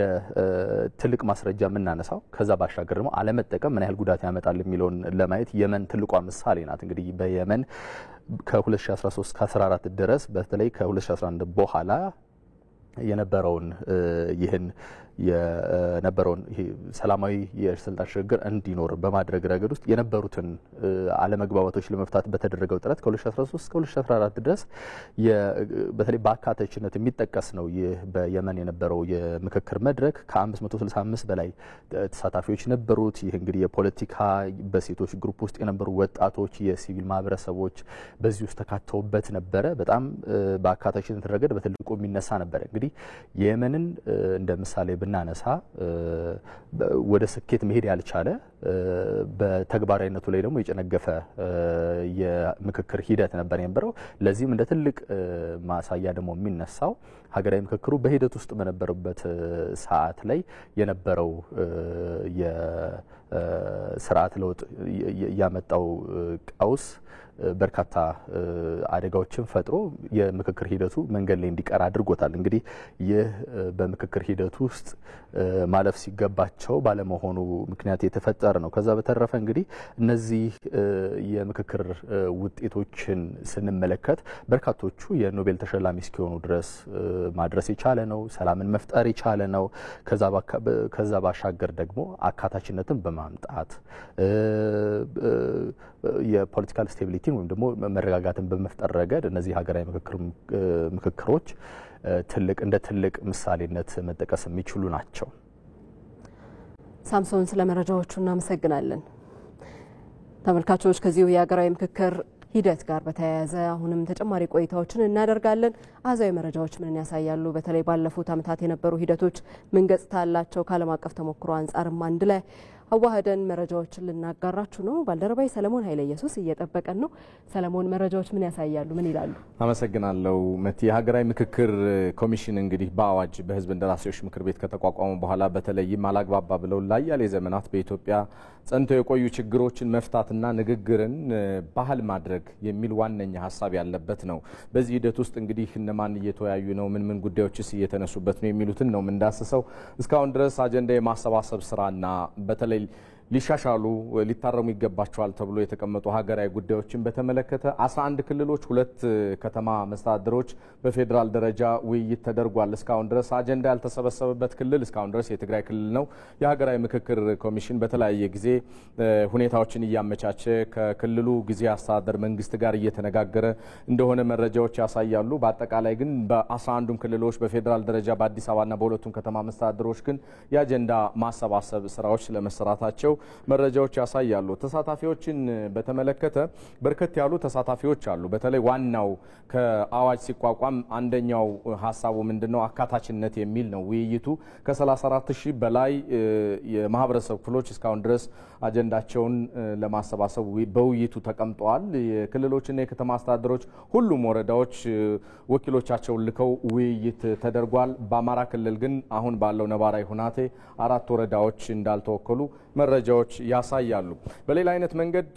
ትልቅ ማስረጃ የምናነሳው ከዛ ባሻገር ደግሞ አለመጠቀም ምን ያህል ጉዳት ያመጣል የሚለውን ለማየት የመን ትልቋ ምሳሌ ናት። እንግዲህ በየመን ከ2013 ከ14 ድረስ በተለይ ከ2011 በኋላ የነበረውን ሰላማዊ የስልጣን ሽግግር እንዲኖር በማድረግ ረገድ ውስጥ የነበሩትን አለመግባባቶች ለመፍታት በተደረገው ጥረት ከ2013 እስከ 2014 ድረስ በተለይ በአካታችነት የሚጠቀስ ነው። ይህ በየመን የነበረው የምክክር መድረክ ከ565 በላይ ተሳታፊዎች ነበሩት። ይህ እንግዲህ የፖለቲካ በሴቶች ግሩፕ ውስጥ የነበሩ ወጣቶች፣ የሲቪል ማህበረሰቦች በዚህ ውስጥ ተካተውበት ነበረ። በጣም በአካታችነት ረገድ በትልቁ የሚነሳ ነበረ። እንግዲህ የየመንን እንደ ምሳሌ ብናነሳ ወደ ስኬት መሄድ ያልቻለ በተግባራዊነቱ ላይ ደግሞ የጨነገፈ የምክክር ሂደት ነበር የነበረው። ለዚህም እንደ ትልቅ ማሳያ ደግሞ የሚነሳው ሀገራዊ ምክክሩ በሂደት ውስጥ በነበረበት ሰዓት ላይ የነበረው የስርዓት ለውጥ ያመጣው ቀውስ በርካታ አደጋዎችን ፈጥሮ የምክክር ሂደቱ መንገድ ላይ እንዲቀር አድርጎታል። እንግዲህ ይህ በምክክር ሂደቱ ውስጥ ማለፍ ሲገባቸው ባለመሆኑ ምክንያት የተፈጠረ ነው። ከዛ በተረፈ እንግዲህ እነዚህ የምክክር ውጤቶችን ስንመለከት በርካቶቹ የኖቤል ተሸላሚ እስኪሆኑ ድረስ ማድረስ የቻለ ነው። ሰላምን መፍጠር የቻለ ነው። ከዛ ባሻገር ደግሞ አካታችነትን በማምጣት የፖለቲካል ስቴቢሊቲን ወይም ደግሞ መረጋጋትን በመፍጠር ረገድ እነዚህ ሀገራዊ ምክክሮች እንደ ትልቅ ምሳሌነት መጠቀስ የሚችሉ ናቸው። ሳምሶን፣ ስለ መረጃዎቹ እናመሰግናለን። ተመልካቾች ከዚሁ የሀገራዊ ምክክር ሂደት ጋር በተያያዘ አሁንም ተጨማሪ ቆይታዎችን እናደርጋለን። አሃዛዊ መረጃዎች ምን ያሳያሉ? በተለይ ባለፉት ዓመታት የነበሩ ሂደቶች ምን ገጽታ አላቸው? ከዓለም አቀፍ ተሞክሮ አንጻርም አንድ ላይ አዋህደን መረጃዎችን ልናጋራችሁ ነው። ባልደረባይ ሰለሞን ኃይለ ኢየሱስ እየጠበቀን ነው። ሰለሞን፣ መረጃዎች ምን ያሳያሉ? ምን ይላሉ? አመሰግናለሁ መቲ። የሀገራዊ ምክክር ኮሚሽን እንግዲህ በአዋጅ በህዝብ እንደራሴዎች ምክር ቤት ከተቋቋመ በኋላ በተለይም አላግባባ ብለው ላያሌ ዘመናት በኢትዮጵያ ጸንተው የቆዩ ችግሮችን መፍታትና ንግግርን ባህል ማድረግ የሚል ዋነኛ ሀሳብ ያለበት ነው። በዚህ ሂደት ውስጥ እንግዲህ እነማን እየተወያዩ ነው፣ ምን ጉዳዮችስ እየተነሱበት ነው የሚሉትን ነው የምንዳስሰው። እስካሁን ድረስ አጀንዳ የማሰባሰብ ስራና በተለይ ሊሻሻሉ ሊታረሙ ይገባቸዋል ተብሎ የተቀመጡ ሀገራዊ ጉዳዮችን በተመለከተ 11 ክልሎች፣ 2 ከተማ መስተዳድሮች በፌዴራል ደረጃ ውይይት ተደርጓል። እስካሁን ድረስ አጀንዳ ያልተሰበሰበበት ክልል እስካሁን ድረስ የትግራይ ክልል ነው። የሀገራዊ ምክክር ኮሚሽን በተለያየ ጊዜ ሁኔታዎችን እያመቻቸ ከክልሉ ጊዜ አስተዳደር መንግስት ጋር እየተነጋገረ እንደሆነ መረጃዎች ያሳያሉ። በአጠቃላይ ግን በ11ዱም ክልሎች በፌዴራል ደረጃ በአዲስ አበባና በሁለቱም ከተማ መስተዳድሮች ግን የአጀንዳ ማሰባሰብ ስራዎች ስለመሰራታቸው መረጃዎች ያሳያሉ። ተሳታፊዎችን በተመለከተ በርከት ያሉ ተሳታፊዎች አሉ። በተለይ ዋናው ከአዋጅ ሲቋቋም አንደኛው ሀሳቡ ምንድነው? አካታችነት የሚል ነው። ውይይቱ ከ34,000 በላይ የማህበረሰብ ክፍሎች እስካሁን ድረስ አጀንዳቸውን ለማሰባሰብ በውይይቱ ተቀምጠዋል። የክልሎችና የከተማ አስተዳደሮች ሁሉም ወረዳዎች ወኪሎቻቸውን ልከው ውይይት ተደርጓል። በአማራ ክልል ግን አሁን ባለው ነባራዊ ሁናቴ 4 ወረዳዎች እንዳልተወከሉ መረጃዎች ያሳያሉ። በሌላ አይነት መንገድ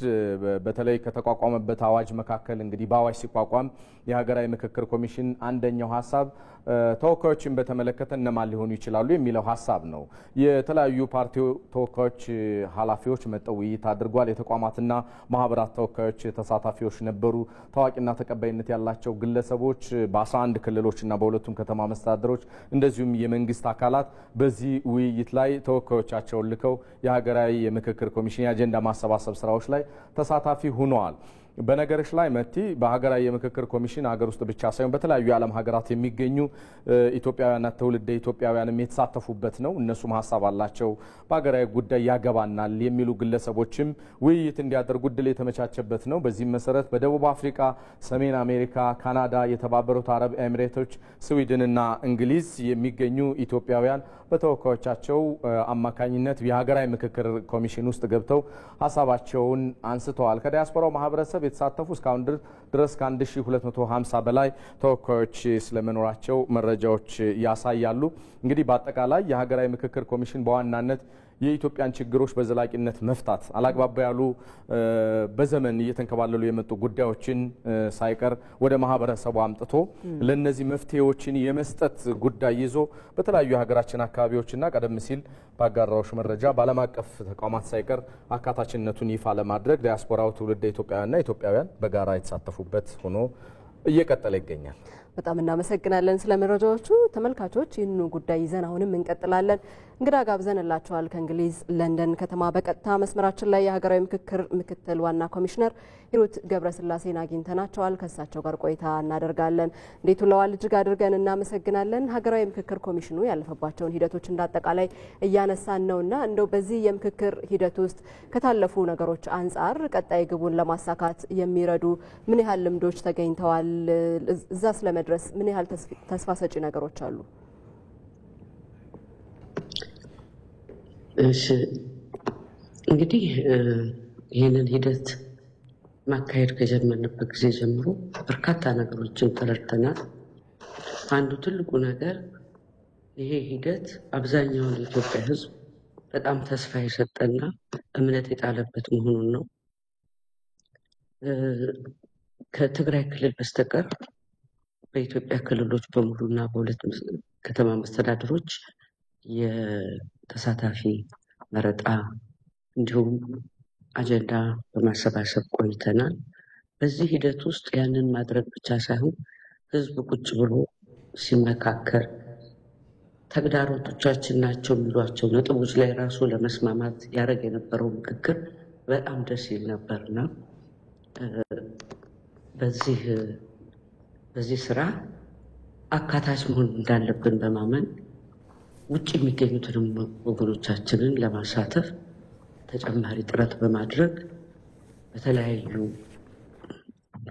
በተለይ ከተቋቋመበት አዋጅ መካከል እንግዲህ በአዋጅ ሲቋቋም የሀገራዊ ምክክር ኮሚሽን አንደኛው ሀሳብ ተወካዮችን በተመለከተ እነማን ሊሆኑ ይችላሉ የሚለው ሀሳብ ነው። የተለያዩ ፓርቲ ተወካዮች ኃላፊዎች መጠው ውይይት አድርጓል። የተቋማትና ማህበራት ተወካዮች ተሳታፊዎች ነበሩ። ታዋቂና ተቀባይነት ያላቸው ግለሰቦች በ11 ክልሎችና በሁለቱም ከተማ መስተዳድሮች እንደዚሁም የመንግስት አካላት በዚህ ውይይት ላይ ተወካዮቻቸውን ልከው የሀገራዊ የምክክር ኮሚሽን የአጀንዳ ማሰባሰብ ስራዎች ላይ ተሳታፊ ሆነዋል። በነገሮች ላይ መቲ በሀገራዊ የምክክር ኮሚሽን ሀገር ውስጥ ብቻ ሳይሆን በተለያዩ የዓለም ሀገራት የሚገኙ ኢትዮጵያውያንና ትውልደ ኢትዮጵያውያንም የተሳተፉበት ነው። እነሱም ሀሳብ አላቸው። በሀገራዊ ጉዳይ ያገባናል የሚሉ ግለሰቦችም ውይይት እንዲያደርጉ እድል የተመቻቸበት ነው። በዚህም መሰረት በደቡብ አፍሪካ፣ ሰሜን አሜሪካ፣ ካናዳ፣ የተባበሩት አረብ ኤሚሬቶች፣ ስዊድንና እንግሊዝ የሚገኙ ኢትዮጵያውያን በተወካዮቻቸው አማካኝነት የሀገራዊ ምክክር ኮሚሽን ውስጥ ገብተው ሀሳባቸውን አንስተዋል። ከዲያስፖራው ማህበረሰብ የተሳተፉ እስካሁን ድረስ ከ1250 በላይ ተወካዮች ስለመኖራቸው መረጃዎች ያሳያሉ። እንግዲህ በአጠቃላይ የሀገራዊ ምክክር ኮሚሽን በዋናነት የኢትዮጵያን ችግሮች በዘላቂነት መፍታት አላግባባ ያሉ በዘመን እየተንከባለሉ የመጡ ጉዳዮችን ሳይቀር ወደ ማህበረሰቡ አምጥቶ ለነዚህ መፍትሄዎችን የመስጠት ጉዳይ ይዞ በተለያዩ የሀገራችን አካባቢዎችና ቀደም ሲል ባጋራዎች መረጃ በዓለም አቀፍ ተቋማት ሳይቀር አካታችነቱን ይፋ ለማድረግ ዲያስፖራው ትውልደ ኢትዮጵያውያንና ኢትዮጵያውያን በጋራ የተሳተፉበት ሆኖ እየቀጠለ ይገኛል። በጣም እናመሰግናለን ስለ መረጃዎቹ። ተመልካቾች ይህንኑ ጉዳይ ይዘን አሁንም እንቀጥላለን። እንግዳ ጋብዘንላችኋል። ከእንግሊዝ ለንደን ከተማ በቀጥታ መስመራችን ላይ የሀገራዊ ምክክር ምክትል ዋና ኮሚሽነር ሂሩት ገብረስላሴን አግኝተናቸዋል። ከእሳቸው ጋር ቆይታ እናደርጋለን። እንዴት ውለዋል? እጅግ አድርገን እናመሰግናለን። ሀገራዊ ምክክር ኮሚሽኑ ያለፈባቸውን ሂደቶች እንዳጠቃላይ እያነሳን ነውና እንደው በዚህ የምክክር ሂደት ውስጥ ከታለፉ ነገሮች አንጻር ቀጣይ ግቡን ለማሳካት የሚረዱ ምን ያህል ልምዶች ተገኝተዋል? እዛ ስለመድረስ ምን ያህል ተስፋ ሰጪ ነገሮች አሉ? እሺ እንግዲህ ይህንን ሂደት ማካሄድ ከጀመርንበት ጊዜ ጀምሮ በርካታ ነገሮችን ተረድተናል። አንዱ ትልቁ ነገር ይሄ ሂደት አብዛኛውን የኢትዮጵያ ሕዝብ በጣም ተስፋ የሰጠና እምነት የጣለበት መሆኑን ነው። ከትግራይ ክልል በስተቀር በኢትዮጵያ ክልሎች በሙሉና በሁለት ከተማ መስተዳድሮች የተሳታፊ መረጣ እንዲሁም አጀንዳ በማሰባሰብ ቆይተናል። በዚህ ሂደት ውስጥ ያንን ማድረግ ብቻ ሳይሆን ህዝብ ቁጭ ብሎ ሲመካከር ተግዳሮቶቻችን ናቸው የሚሏቸው ነጥቦች ላይ ራሱ ለመስማማት ያደረግ የነበረው ምክክር በጣም ደስ ይል ነበርና በዚህ ስራ አካታች መሆን እንዳለብን በማመን ውጭ የሚገኙትንም ወገኖቻችንን ለማሳተፍ ተጨማሪ ጥረት በማድረግ በተለያዩ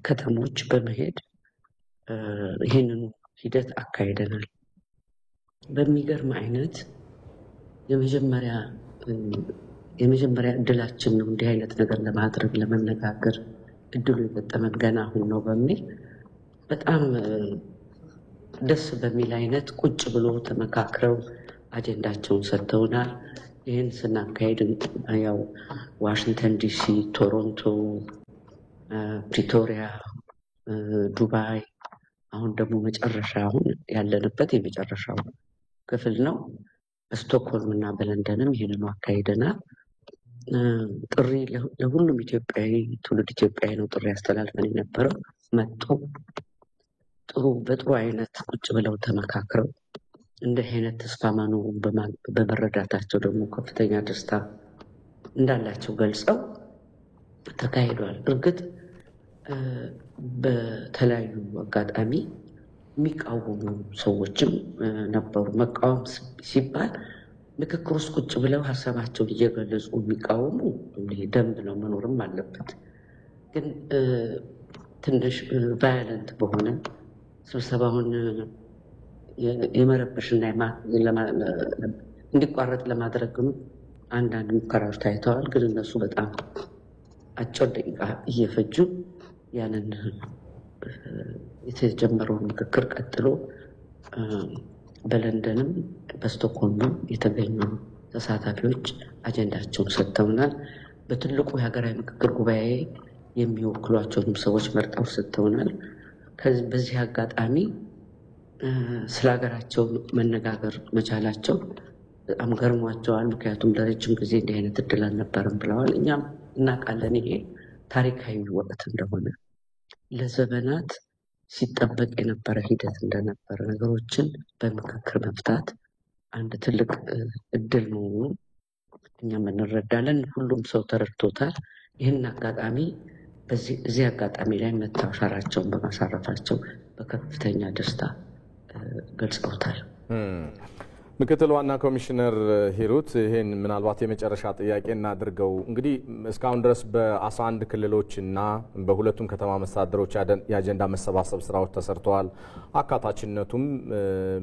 ከተሞች በመሄድ ይህንን ሂደት አካሂደናል። በሚገርም አይነት የመጀመሪያ እድላችን ነው እንዲህ አይነት ነገር ለማድረግ ለመነጋገር እድሉ የገጠመን ገና አሁን ነው በሚል በጣም ደስ በሚል አይነት ቁጭ ብሎ ተመካክረው አጀንዳቸውን ሰጥተውናል። ይህን ስናካሄድ ያው ዋሽንግተን ዲሲ፣ ቶሮንቶ፣ ፕሪቶሪያ፣ ዱባይ አሁን ደግሞ መጨረሻ አሁን ያለንበት የመጨረሻው ክፍል ነው። በስቶክሆልም እና በለንደንም ይህንኑ አካሂደናል። ጥሪ ለሁሉም ኢትዮጵያዊ ትውልድ ኢትዮጵያዊ ነው ጥሪ ያስተላልፈን የነበረው። መጡ በጥሩ አይነት ቁጭ ብለው ተመካክረው እንደ አይነት ተስፋ መኖሩን በመረዳታቸው ደግሞ ከፍተኛ ደስታ እንዳላቸው ገልጸው ተካሂዷል። እርግጥ በተለያዩ አጋጣሚ የሚቃወሙ ሰዎችም ነበሩ። መቃወም ሲባል ምክክር ውስጥ ቁጭ ብለው ሀሳባቸውን እየገለጹ የሚቃወሙ ደንብ ነው መኖርም አለበት። ግን ትንሽ ቫዮለንት በሆነ ስብሰባውን የመረበሽና እንዲቋረጥ ለማድረግም አንዳንድ ሙከራዎች ታይተዋል። ግን እነሱ በጣም አጭር ደቂቃ እየፈጁ ያንን የተጀመረውን ምክክር ቀጥሎ በለንደንም በስቶክሆልምም የተገኙ ተሳታፊዎች አጀንዳቸውን ሰጥተውናል። በትልቁ የሀገራዊ ምክክር ጉባኤ የሚወክሏቸውንም ሰዎች መርጠው ሰጥተውናል። በዚህ አጋጣሚ ስለ ሀገራቸው መነጋገር መቻላቸው በጣም ገርሟቸዋል። ምክንያቱም ለረጅም ጊዜ እንዲህ አይነት እድል አልነበረም ብለዋል። እኛም እናውቃለን ይሄ ታሪካዊ ወቅት እንደሆነ፣ ለዘመናት ሲጠበቅ የነበረ ሂደት እንደነበረ፣ ነገሮችን በምክክር መፍታት አንድ ትልቅ እድል መሆኑ እኛም እንረዳለን። ሁሉም ሰው ተረድቶታል። ይህን አጋጣሚ እዚህ አጋጣሚ ላይ መጥተው አሻራቸውን በማሳረፋቸው በከፍተኛ ደስታ ገልጸውታል። ምክትል ዋና ኮሚሽነር ሂሩት ይህን ምናልባት የመጨረሻ ጥያቄ እናድርገው። እንግዲህ እስካሁን ድረስ በ11 ክልሎችና በሁለቱም ከተማ መስተዳድሮች የአጀንዳ መሰባሰብ ስራዎች ተሰርተዋል። አካታችነቱም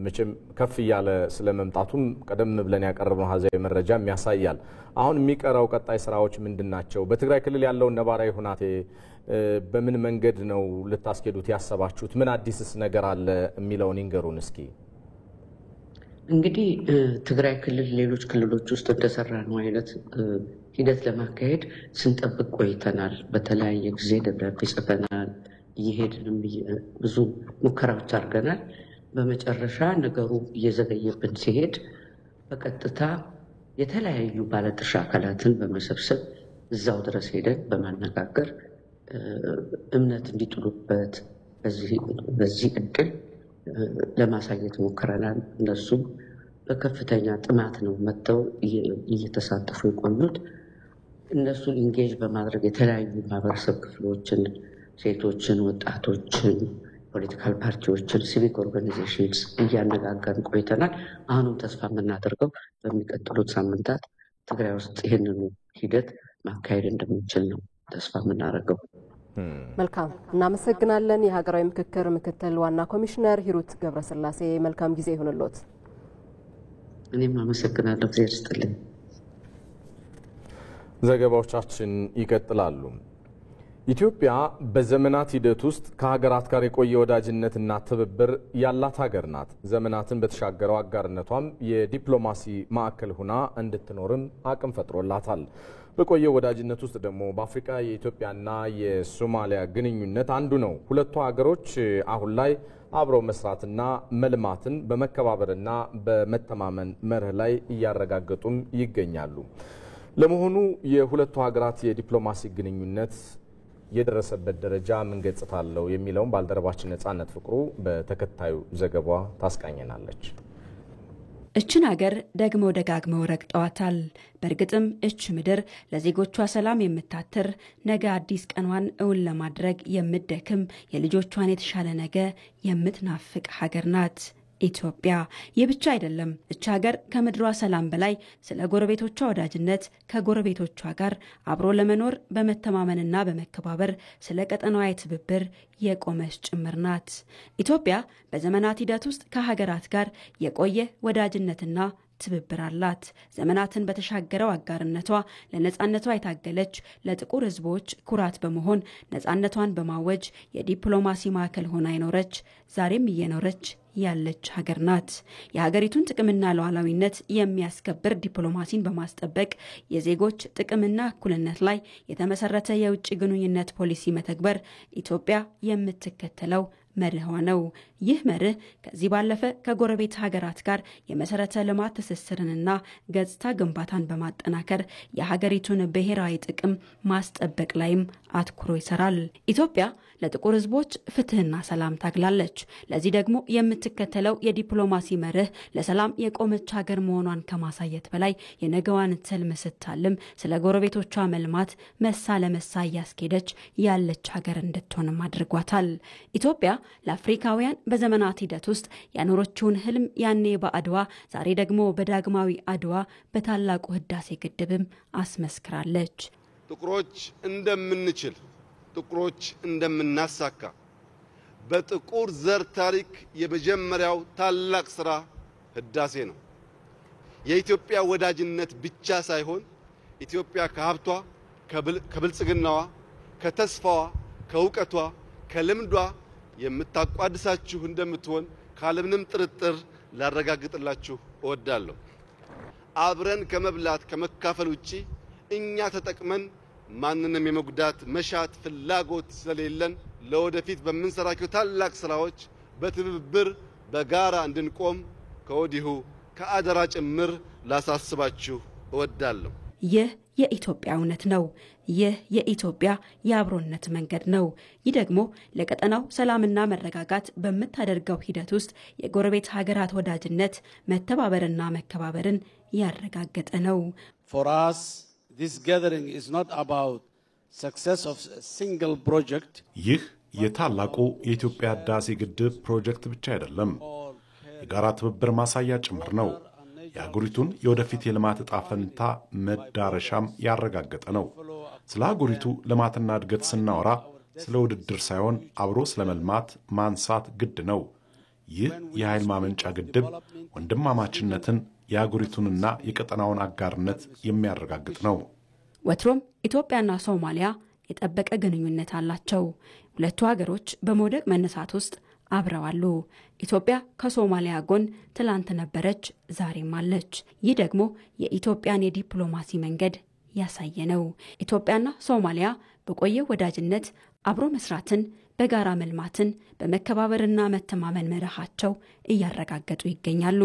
መቼም ከፍ እያለ ስለመምጣቱም ቀደም ብለን ያቀረብነው ሀዛዊ መረጃም ያሳያል። አሁን የሚቀረው ቀጣይ ስራዎች ምንድን ናቸው? በትግራይ ክልል ያለውን ነባራዊ ሁናቴ በምን መንገድ ነው ልታስኬዱት ያሰባችሁት? ምን አዲስስ ነገር አለ የሚለውን ይንገሩን እስኪ። እንግዲህ ትግራይ ክልል ሌሎች ክልሎች ውስጥ እንደሰራ ነው አይነት ሂደት ለማካሄድ ስንጠብቅ ቆይተናል። በተለያየ ጊዜ ደብዳቤ ጽፈናል፣ እየሄድንም ብዙ ሙከራዎች አድርገናል። በመጨረሻ ነገሩ እየዘገየብን ሲሄድ በቀጥታ የተለያዩ ባለድርሻ አካላትን በመሰብሰብ እዛው ድረስ ሄደን በማነጋገር እምነት እንዲጥሉበት በዚህ እድል ለማሳየት ሞክረናል። እነሱም በከፍተኛ ጥማት ነው መጥተው እየተሳተፉ የቆዩት። እነሱን ኢንጌጅ በማድረግ የተለያዩ ማህበረሰብ ክፍሎችን፣ ሴቶችን፣ ወጣቶችን፣ ፖለቲካል ፓርቲዎችን፣ ሲቪክ ኦርጋናይዜሽንስ እያነጋገርን ቆይተናል። አሁንም ተስፋ የምናደርገው በሚቀጥሉት ሳምንታት ትግራይ ውስጥ ይህንኑ ሂደት ማካሄድ እንደምንችል ነው ተስፋ የምናደርገው። መልካም፣ እናመሰግናለን። የሀገራዊ ምክክር ምክትል ዋና ኮሚሽነር ሂሩት ገብረስላሴ መልካም ጊዜ ይሁንልዎት። እኔም አመሰግናለሁ። እግዚአብሔር ይስጥልኝ። ዘገባዎቻችን ይቀጥላሉ። ኢትዮጵያ በዘመናት ሂደት ውስጥ ከሀገራት ጋር የቆየ ወዳጅነትና ትብብር ያላት ሀገር ናት። ዘመናትን በተሻገረው አጋርነቷም የዲፕሎማሲ ማዕከል ሆና እንድትኖርም አቅም ፈጥሮላታል። በቆየ ወዳጅነት ውስጥ ደግሞ በአፍሪካ የኢትዮጵያና የሶማሊያ ግንኙነት አንዱ ነው። ሁለቱ ሀገሮች አሁን ላይ አብረው መስራትና መልማትን በመከባበርና በመተማመን መርህ ላይ እያረጋገጡም ይገኛሉ። ለመሆኑ የሁለቱ ሀገራት የዲፕሎማሲ ግንኙነት የደረሰበት ደረጃ ምን ገጽታ አለው የሚለውን ባልደረባችን ነጻነት ፍቅሩ በተከታዩ ዘገባ ታስቃኘናለች። እችን ሀገር ደግሞ ደጋግመው ረግጠዋታል። በእርግጥም እች ምድር ለዜጎቿ ሰላም የምታትር ነገ አዲስ ቀኗን እውን ለማድረግ የምትደክም የልጆቿን የተሻለ ነገ የምትናፍቅ ሀገር ናት ኢትዮጵያ። ይህ ብቻ አይደለም። እች ሀገር ከምድሯ ሰላም በላይ ስለ ጎረቤቶቿ ወዳጅነት፣ ከጎረቤቶቿ ጋር አብሮ ለመኖር በመተማመንና በመከባበር ስለ ቀጠናዋ ትብብር የቆመች ጭምር ናት። ኢትዮጵያ በዘመናት ሂደት ውስጥ ከሀገራት ጋር የቆየ ወዳጅነትና ትብብር አላት። ዘመናትን በተሻገረው አጋርነቷ ለነጻነቷ የታገለች፣ ለጥቁር ሕዝቦች ኩራት በመሆን ነጻነቷን በማወጅ የዲፕሎማሲ ማዕከል ሆና የኖረች፣ ዛሬም እየኖረች ያለች ሀገር ናት። የሀገሪቱን ጥቅምና ሉዓላዊነት የሚያስከብር ዲፕሎማሲን በማስጠበቅ የዜጎች ጥቅምና እኩልነት ላይ የተመሰረተ የውጭ ግንኙነት ፖሊሲ መተግበር ኢትዮጵያ የምትከተለው መርህ ነው። ይህ መርህ ከዚህ ባለፈ ከጎረቤት ሀገራት ጋር የመሰረተ ልማት ትስስርንና ገጽታ ግንባታን በማጠናከር የሀገሪቱን ብሔራዊ ጥቅም ማስጠበቅ ላይም አትኩሮ ይሰራል። ኢትዮጵያ ለጥቁር ሕዝቦች ፍትህና ሰላም ታግላለች። ለዚህ ደግሞ የምትከተለው የዲፕሎማሲ መርህ ለሰላም የቆመች ሀገር መሆኗን ከማሳየት በላይ የነገዋን ትልም ስታልም ስለ ጎረቤቶቿ መልማት መሳ ለመሳ እያስኬደች ያለች ሀገር እንድትሆንም አድርጓታል። ኢትዮጵያ ለአፍሪካውያን በዘመናት ሂደት ውስጥ ያኖረችውን ህልም ያኔ በአድዋ ዛሬ ደግሞ በዳግማዊ አድዋ በታላቁ ህዳሴ ግድብም አስመስክራለች። ጥቁሮች እንደምንችል ጥቁሮች እንደምናሳካ በጥቁር ዘር ታሪክ የመጀመሪያው ታላቅ ስራ ህዳሴ ነው። የኢትዮጵያ ወዳጅነት ብቻ ሳይሆን ኢትዮጵያ ከሀብቷ፣ ከብልጽግናዋ፣ ከተስፋዋ፣ ከእውቀቷ፣ ከልምዷ የምታቋድሳችሁ እንደምትሆን ካለምንም ጥርጥር ላረጋግጥላችሁ እወዳለሁ። አብረን ከመብላት ከመካፈል ውጪ እኛ ተጠቅመን ማንንም የመጉዳት መሻት ፍላጎት ስለሌለን ለወደፊት በምንሰራቸው ታላቅ ስራዎች በትብብር በጋራ እንድንቆም ከወዲሁ ከአደራ ጭምር ላሳስባችሁ እወዳለሁ። ይህ የኢትዮጵያ እውነት ነው። ይህ የኢትዮጵያ የአብሮነት መንገድ ነው። ይህ ደግሞ ለቀጠናው ሰላምና መረጋጋት በምታደርገው ሂደት ውስጥ የጎረቤት ሀገራት ወዳጅነት፣ መተባበርና መከባበርን ያረጋገጠ ነው። For us, this gathering is not about success of a single project. ይህ የታላቁ የኢትዮጵያ ህዳሴ ግድብ ፕሮጀክት ብቻ አይደለም፣ የጋራ ትብብር ማሳያ ጭምር ነው። የአገሪቱን የወደፊት የልማት ዕጣ ፈንታ መዳረሻም ያረጋገጠ ነው። ስለ አገሪቱ ልማትና እድገት ስናወራ ስለ ውድድር ሳይሆን አብሮ ስለመልማት ማንሳት ግድ ነው። ይህ የኃይል ማመንጫ ግድብ ወንድማማችነትን የአገሪቱንና የቀጠናውን አጋርነት የሚያረጋግጥ ነው። ወትሮም ኢትዮጵያና ሶማሊያ የጠበቀ ግንኙነት አላቸው። ሁለቱ ሀገሮች በመውደቅ መነሳት ውስጥ አብረዋሉ። ኢትዮጵያ ከሶማሊያ ጎን ትላንት ነበረች፣ ዛሬም አለች። ይህ ደግሞ የኢትዮጵያን የዲፕሎማሲ መንገድ ያሳየ ነው። ኢትዮጵያና ሶማሊያ በቆየ ወዳጅነት አብሮ መስራትን፣ በጋራ መልማትን በመከባበርና መተማመን መርሃቸው እያረጋገጡ ይገኛሉ።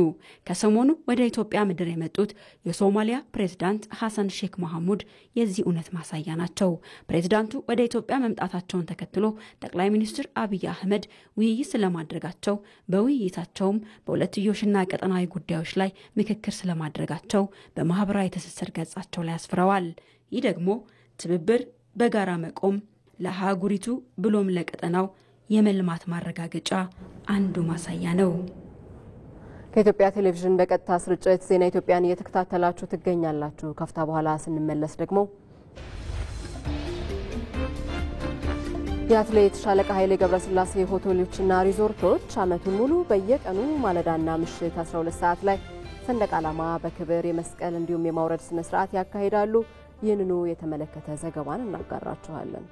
ከሰሞኑ ወደ ኢትዮጵያ ምድር የመጡት የሶማሊያ ፕሬዝዳንት ሐሰን ሼክ መሐሙድ የዚህ እውነት ማሳያ ናቸው። ፕሬዝዳንቱ ወደ ኢትዮጵያ መምጣታቸውን ተከትሎ ጠቅላይ ሚኒስትር አብይ አህመድ ውይይት ስለማድረጋቸው፣ በውይይታቸውም በሁለትዮሽና ቀጠናዊ ጉዳዮች ላይ ምክክር ስለማድረጋቸው በማህበራዊ ትስስር ገጻቸው ላይ አስፍረዋል። ይህ ደግሞ ትብብር፣ በጋራ መቆም ለሀገሪቱ ብሎም ለቀጠናው የመልማት ማረጋገጫ አንዱ ማሳያ ነው። ከኢትዮጵያ ቴሌቪዥን በቀጥታ ስርጭት ዜና ኢትዮጵያን እየተከታተላችሁ ትገኛላችሁ። ከፍታ በኋላ ስንመለስ ደግሞ የአትሌት ሻለቃ ኃይሌ ገብረስላሴ ሆቴሎችና ሪዞርቶች ዓመቱን ሙሉ በየቀኑ ማለዳና ምሽት 12 ሰዓት ላይ ሰንደቅ ዓላማ በክብር የመስቀል እንዲሁም የማውረድ ስነ ስርዓት ያካሂዳሉ። ይህንኑ የተመለከተ ዘገባን እናጋራችኋለን።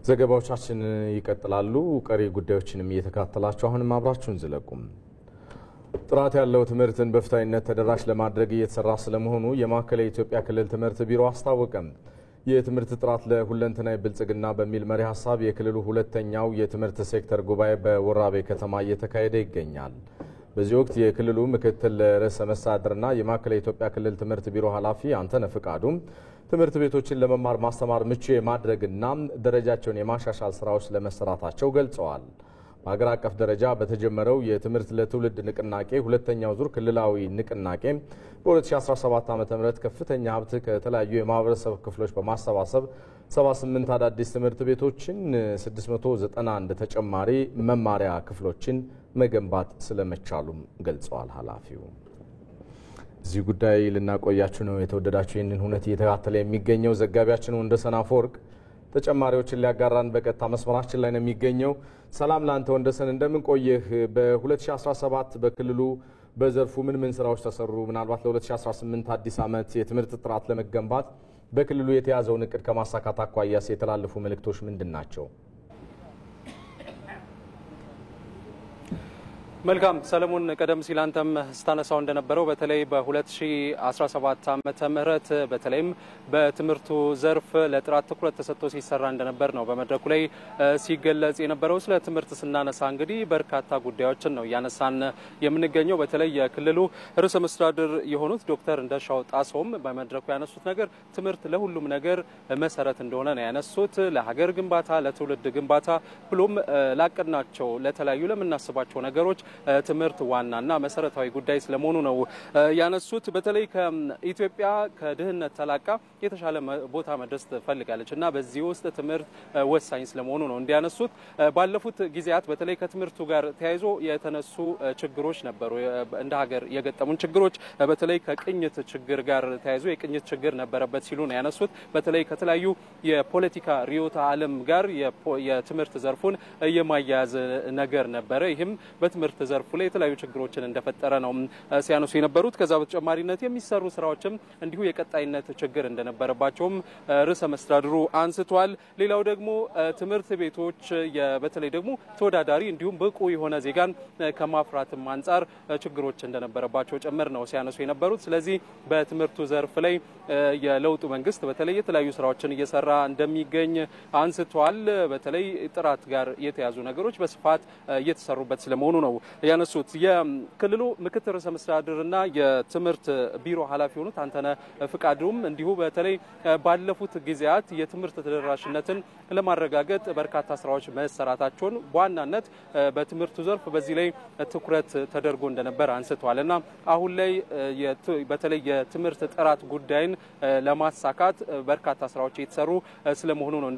ዘገባዎቻችን ይቀጥላሉ። ቀሪ ጉዳዮችንም እየተከታተላችሁ አሁንም አብራችሁን ዝለቁም። ጥራት ያለው ትምህርትን በፍትሃዊነት ተደራሽ ለማድረግ እየተሰራ ስለመሆኑ የማዕከላዊ ኢትዮጵያ ክልል ትምህርት ቢሮ አስታወቀም። የትምህርት ጥራት ለሁለንተናዊ ብልጽግና በሚል መሪ ሀሳብ የክልሉ ሁለተኛው የትምህርት ሴክተር ጉባኤ በወራቤ ከተማ እየተካሄደ ይገኛል። በዚህ ወቅት የክልሉ ምክትል ርዕሰ መስተዳድርና የማዕከላዊ ኢትዮጵያ ክልል ትምህርት ቢሮ ኃላፊ አንተነህ ፍቃዱ ትምህርት ቤቶችን ለመማር ማስተማር ምቹ የማድረግና ደረጃቸውን የማሻሻል ስራዎች ለመሰራታቸው ገልጸዋል። በሀገር አቀፍ ደረጃ በተጀመረው የትምህርት ለትውልድ ንቅናቄ ሁለተኛው ዙር ክልላዊ ንቅናቄ በ2017 ዓ.ም ከፍተኛ ሀብት ከተለያዩ የማህበረሰብ ክፍሎች በማሰባሰብ 78 አዳዲስ ትምህርት ቤቶችን 691 ተጨማሪ መማሪያ ክፍሎችን መገንባት ስለመቻሉም ገልጸዋል ኃላፊው። እዚህ ጉዳይ ልናቆያችሁ ነው የተወደዳችሁ። ይህንን ሁነት እየተከታተለ የሚገኘው ዘጋቢያችን ወንደሰን አፈወርቅ ተጨማሪዎችን ሊያጋራን በቀጥታ መስመራችን ላይ ነው የሚገኘው። ሰላም ላንተ ወንደሰን፣ እንደምን ቆየህ? በ2017 በክልሉ በዘርፉ ምን ስራዎች ተሰሩ? ምናልባት ለ2018 አዲስ ዓመት የትምህርት ጥራት ለመገንባት በክልሉ የተያዘውን እቅድ ከማሳካት አኳያስ የተላለፉ መልእክቶች ምንድን ናቸው? መልካም ሰለሞን ቀደም ሲል አንተም ስታነሳው እንደነበረው በተለይ በ2017 ዓመተ ምህረት በተለይም በትምህርቱ ዘርፍ ለጥራት ትኩረት ተሰጥቶ ሲሰራ እንደነበር ነው በመድረኩ ላይ ሲገለጽ የነበረው። ስለ ትምህርት ስናነሳ እንግዲህ በርካታ ጉዳዮችን ነው ያነሳን የምንገኘው። በተለይ የክልሉ ርዕሰ መስተዳድር የሆኑት ዶክተር እንደሻው ጣሰውም በመድረኩ ያነሱት ነገር ትምህርት ለሁሉም ነገር መሰረት እንደሆነ ነው ያነሱት። ለሀገር ግንባታ፣ ለትውልድ ግንባታ ብሎም ላቀድናቸው ለተለያዩ ለምናስባቸው ነገሮች ትምህርት ዋናና መሰረታዊ ጉዳይ ስለመሆኑ ነው ያነሱት። በተለይ ከኢትዮጵያ ከድህነት ተላቃ የተሻለ ቦታ መድረስ ትፈልጋለች እና በዚህ ውስጥ ትምህርት ወሳኝ ስለመሆኑ ነው እንዲያነሱት። ባለፉት ጊዜያት በተለይ ከትምህርቱ ጋር ተያይዞ የተነሱ ችግሮች ነበሩ። እንደ ሀገር የገጠሙን ችግሮች በተለይ ከቅኝት ችግር ጋር ተያይዞ የቅኝት ችግር ነበረበት ሲሉ ነው ያነሱት። በተለይ ከተለያዩ የፖለቲካ ርዕዮተ ዓለም ጋር የትምህርት ዘርፉን የማያያዝ ነገር ነበረ። ይህም በትምህርት ዘርፉ ላይ የተለያዩ ችግሮችን እንደፈጠረ ነው ሲያነሱ የነበሩት። ከዛ በተጨማሪነት የሚሰሩ ስራዎችም እንዲሁ የቀጣይነት ችግር እንደነበረባቸውም ርዕሰ መስተዳድሩ አንስተዋል። ሌላው ደግሞ ትምህርት ቤቶች በተለይ ደግሞ ተወዳዳሪ እንዲሁም ብቁ የሆነ ዜጋን ከማፍራትም አንጻር ችግሮች እንደነበረባቸው ጭምር ነው ሲያነሱ የነበሩት። ስለዚህ በትምህርቱ ዘርፍ ላይ የለውጡ መንግስት በተለይ የተለያዩ ስራዎችን እየሰራ እንደሚገኝ አንስተዋል። በተለይ ጥራት ጋር የተያዙ ነገሮች በስፋት እየተሰሩበት ስለመሆኑ ነው ያነሱት። የክልሉ ምክትል ርዕሰ መስተዳድርና የትምህርት ቢሮ ኃላፊ የሆኑት አንተነህ ፍቃዱም እንዲሁ በተለይ ባለፉት ጊዜያት የትምህርት ተደራሽነትን ለማረጋገጥ በርካታ ስራዎች መሰራታቸውን በዋናነት በትምህርቱ ዘርፍ በዚህ ላይ ትኩረት ተደርጎ እንደነበር አንስተዋል እና አሁን ላይ በተለይ የትምህርት ጥራት ጉዳይን ለማሳካት በርካታ ስራዎች እየተሰሩ ስለመሆኑ ነው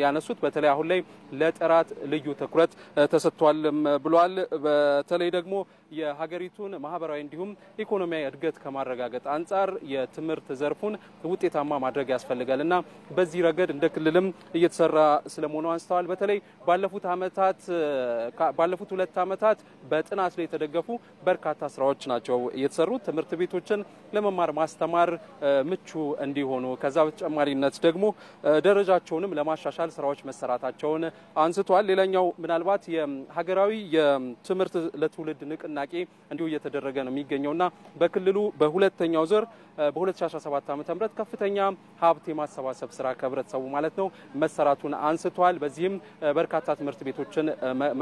ያነሱት። በተለይ አሁን ላይ ለጥራት ልዩ ትኩረት ተሰጥቷል ብሏል። በተለይ ደግሞ የሀገሪቱን ማህበራዊ እንዲሁም ኢኮኖሚያዊ እድገት ከማረጋገጥ አንጻር የትምህርት ዘርፉን ውጤታማ ማድረግ ያስፈልጋልና በዚህ ረገድ እንደ ክልልም እየተሰራ ስለመሆኑ አንስተዋል። በተለይ ባለፉት 2 ዓመታት በጥናት ላይ የተደገፉ በርካታ ስራዎች ናቸው የተሰሩት። ትምህርት ቤቶችን ለመማር ማስተማር ምቹ እንዲሆኑ ከዛ በተጨማሪነት ደግሞ ደረጃቸውንም ለማሻሻል ስራዎች መሰራታቸውን አንስተዋል። ሌላኛው ምናልባት የሀገራዊ የትምህርት ለትውልድ ንቅናቄ እንዲሁ እየተደረገ ነው የሚገኘውና በክልሉ በሁለተኛው ዙር በ2017 ዓ.ም ከፍተኛ ሀብት የማሰባሰብ ስራ ከህብረተሰቡ ማለት ነው መሰራቱን አንስተዋል። በዚህም በርካታ ትምህርት ቤቶችን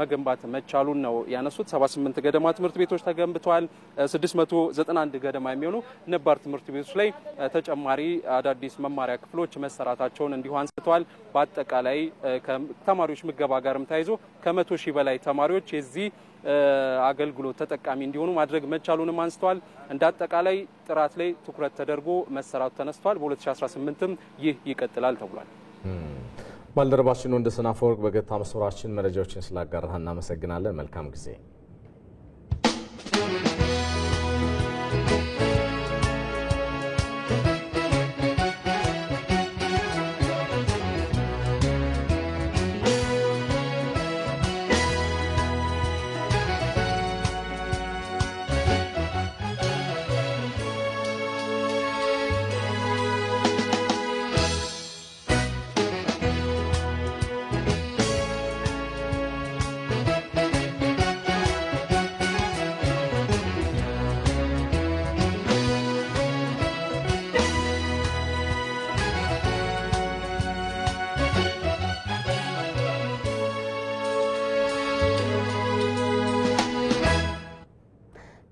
መገንባት መቻሉን ነው ያነሱት። 78 ገደማ ትምህርት ቤቶች ተገንብተዋል። 691 ገደማ የሚሆኑ ነባር ትምህርት ቤቶች ላይ ተጨማሪ አዳዲስ መማሪያ ክፍሎች መሰራታቸውን እንዲሁ አንስተዋል። በአጠቃላይ ከተማሪዎች ምገባ ጋርም ተያይዞ ከ100 ሺህ በላይ ተማሪዎች የዚህ አገልግሎት ተጠቃሚ እንዲሆኑ ማድረግ መቻሉንም አንስተዋል። እንደ አጠቃላይ ጥራት ላይ ትኩረት ተደርጎ መሰራቱ ተነስቷል። በ2018ም ይህ ይቀጥላል ተብሏል። ባልደረባችን ወንደሰን አፈወርቅ በቀጥታ መስመራችን መረጃዎችን ስላጋራህ እናመሰግናለን። መልካም ጊዜ።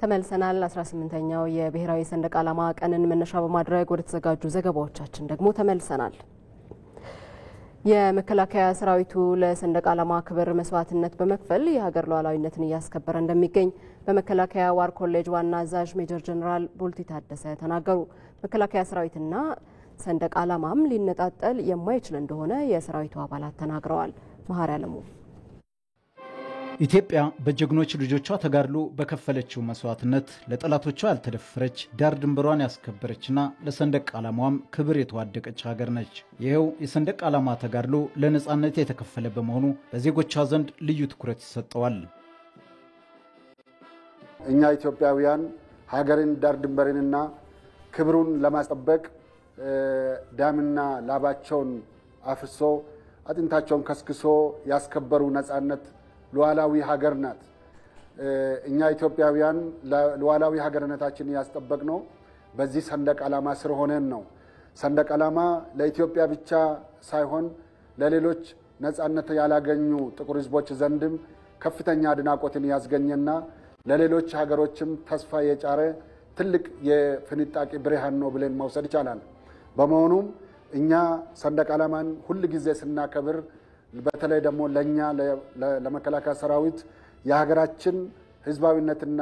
ተመልሰናል። 18ኛው የብሔራዊ ሰንደቅ ዓላማ ቀንን መነሻ በማድረግ ወደ ተዘጋጁ ዘገባዎቻችን ደግሞ ተመልሰናል። የመከላከያ ሰራዊቱ ለሰንደቅ ዓላማ ክብር መስዋዕትነት በመክፈል የሀገር ሉዓላዊነትን እያስከበረ እንደሚገኝ በመከላከያ ዋር ኮሌጅ ዋና አዛዥ ሜጀር ጀነራል ቡልቲ ታደሰ ተናገሩ። መከላከያ ሰራዊትና ሰንደቅ ዓላማም ሊነጣጠል የማይችል እንደሆነ የሰራዊቱ አባላት ተናግረዋል። መሐሪ አለሙ ኢትዮጵያ በጀግኖች ልጆቿ ተጋድሎ በከፈለችው መስዋዕትነት ለጠላቶቿ ያልተደፈረች ዳር ድንበሯን ያስከበረችና ለሰንደቅ ዓላማዋም ክብር የተዋደቀች ሀገር ነች። ይኸው የሰንደቅ ዓላማ ተጋድሎ ለነጻነት የተከፈለ በመሆኑ በዜጎቿ ዘንድ ልዩ ትኩረት ይሰጠዋል። እኛ ኢትዮጵያውያን ሀገርን ዳር ድንበርንና ክብሩን ለማስጠበቅ ዳምና ላባቸውን አፍሶ አጥንታቸውን ከስክሶ ያስከበሩ ነጻነት ሉዓላዊ ሀገር ናት። እኛ ኢትዮጵያውያን ለሉዓላዊ ሀገርነታችን ያስጠበቅነው በዚህ ሰንደቅ ዓላማ ስር ሆነን ነው። ሰንደቅ ዓላማ ለኢትዮጵያ ብቻ ሳይሆን ለሌሎች ነጻነት ያላገኙ ጥቁር ህዝቦች ዘንድም ከፍተኛ አድናቆትን ያስገኘና ለሌሎች ሀገሮችም ተስፋ የጫረ ትልቅ የፍንጣቂ ብርሃን ነው ብለን መውሰድ ይቻላል። በመሆኑም እኛ ሰንደቅ ዓላማን ሁል ጊዜ ስናከብር በተለይ ደግሞ ለኛ ለመከላከያ ሰራዊት የሀገራችን ህዝባዊነትና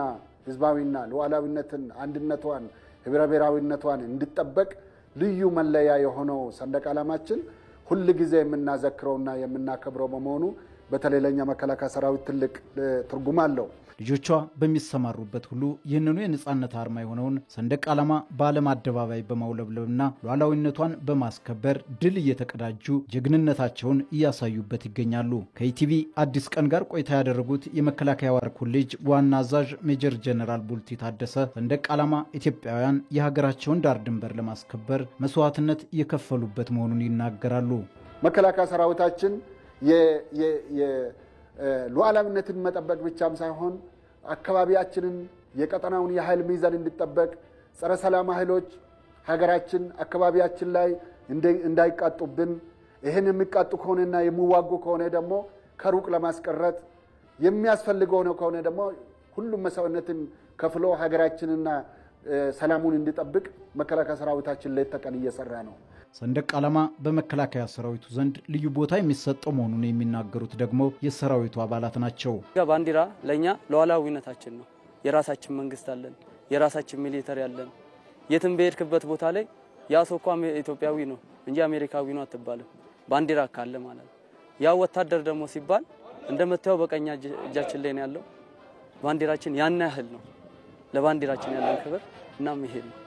ሉዓላዊነትን አንድነቷን ህብረ ብሔራዊነቷን እንዲጠበቅ ልዩ መለያ የሆነው ሰንደቅ ዓላማችን ሁል ጊዜ የምናዘክረውና የምናከብረው በመሆኑ በተለይ ለኛ መከላከያ ሰራዊት ትልቅ ትርጉም አለው። ልጆቿ በሚሰማሩበት ሁሉ ይህንኑ የነጻነት አርማ የሆነውን ሰንደቅ ዓላማ በዓለም አደባባይ በማውለብለብና ሉዓላዊነቷን በማስከበር ድል እየተቀዳጁ ጀግንነታቸውን እያሳዩበት ይገኛሉ። ከኢቲቪ አዲስ ቀን ጋር ቆይታ ያደረጉት የመከላከያ ዋር ኮሌጅ ዋና አዛዥ ሜጀር ጀነራል ቡልቲ ታደሰ ሰንደቅ ዓላማ ኢትዮጵያውያን የሀገራቸውን ዳር ድንበር ለማስከበር መስዋዕትነት የከፈሉበት መሆኑን ይናገራሉ። መከላከያ ሰራዊታችን ሉዓላዊነትን መጠበቅ ብቻም ሳይሆን አካባቢያችንን የቀጠናውን የኃይል ሚዛን እንዲጠበቅ ጸረ ሰላም ኃይሎች ሀገራችን አካባቢያችን ላይ እንዳይቃጡብን ይሄን የሚቃጡ ከሆነና የሚዋጉ ከሆነ ደግሞ ከሩቅ ለማስቀረት የሚያስፈልገው ነው ከሆነ ደግሞ ሁሉም መስዋዕትነትን ከፍሎ ሀገራችንና ሰላሙን እንዲጠብቅ መከላከያ ሰራዊታችን ላይ ተቀን እየሰራ ነው። ሰንደቅ ዓላማ በመከላከያ ሰራዊቱ ዘንድ ልዩ ቦታ የሚሰጠው መሆኑን የሚናገሩት ደግሞ የሰራዊቱ አባላት ናቸው። ባንዲራ ለኛ ሉዓላዊነታችን ነው። የራሳችን መንግስት አለን፣ የራሳችን ሚሊተሪ አለን። የትም በሄድክበት ቦታ ላይ ያ ሰው እንኳን ኢትዮጵያዊ ነው እንጂ አሜሪካዊ ነው አትባልም፣ ባንዲራ ካለ ማለት ነው። ያ ወታደር ደግሞ ሲባል እንደምታየው በቀኝ እጃችን ላይ ነው ያለው። ባንዲራችን ያን ያህል ነው። ለባንዲራችን ያለን ክብር እናም ይሄ ነው።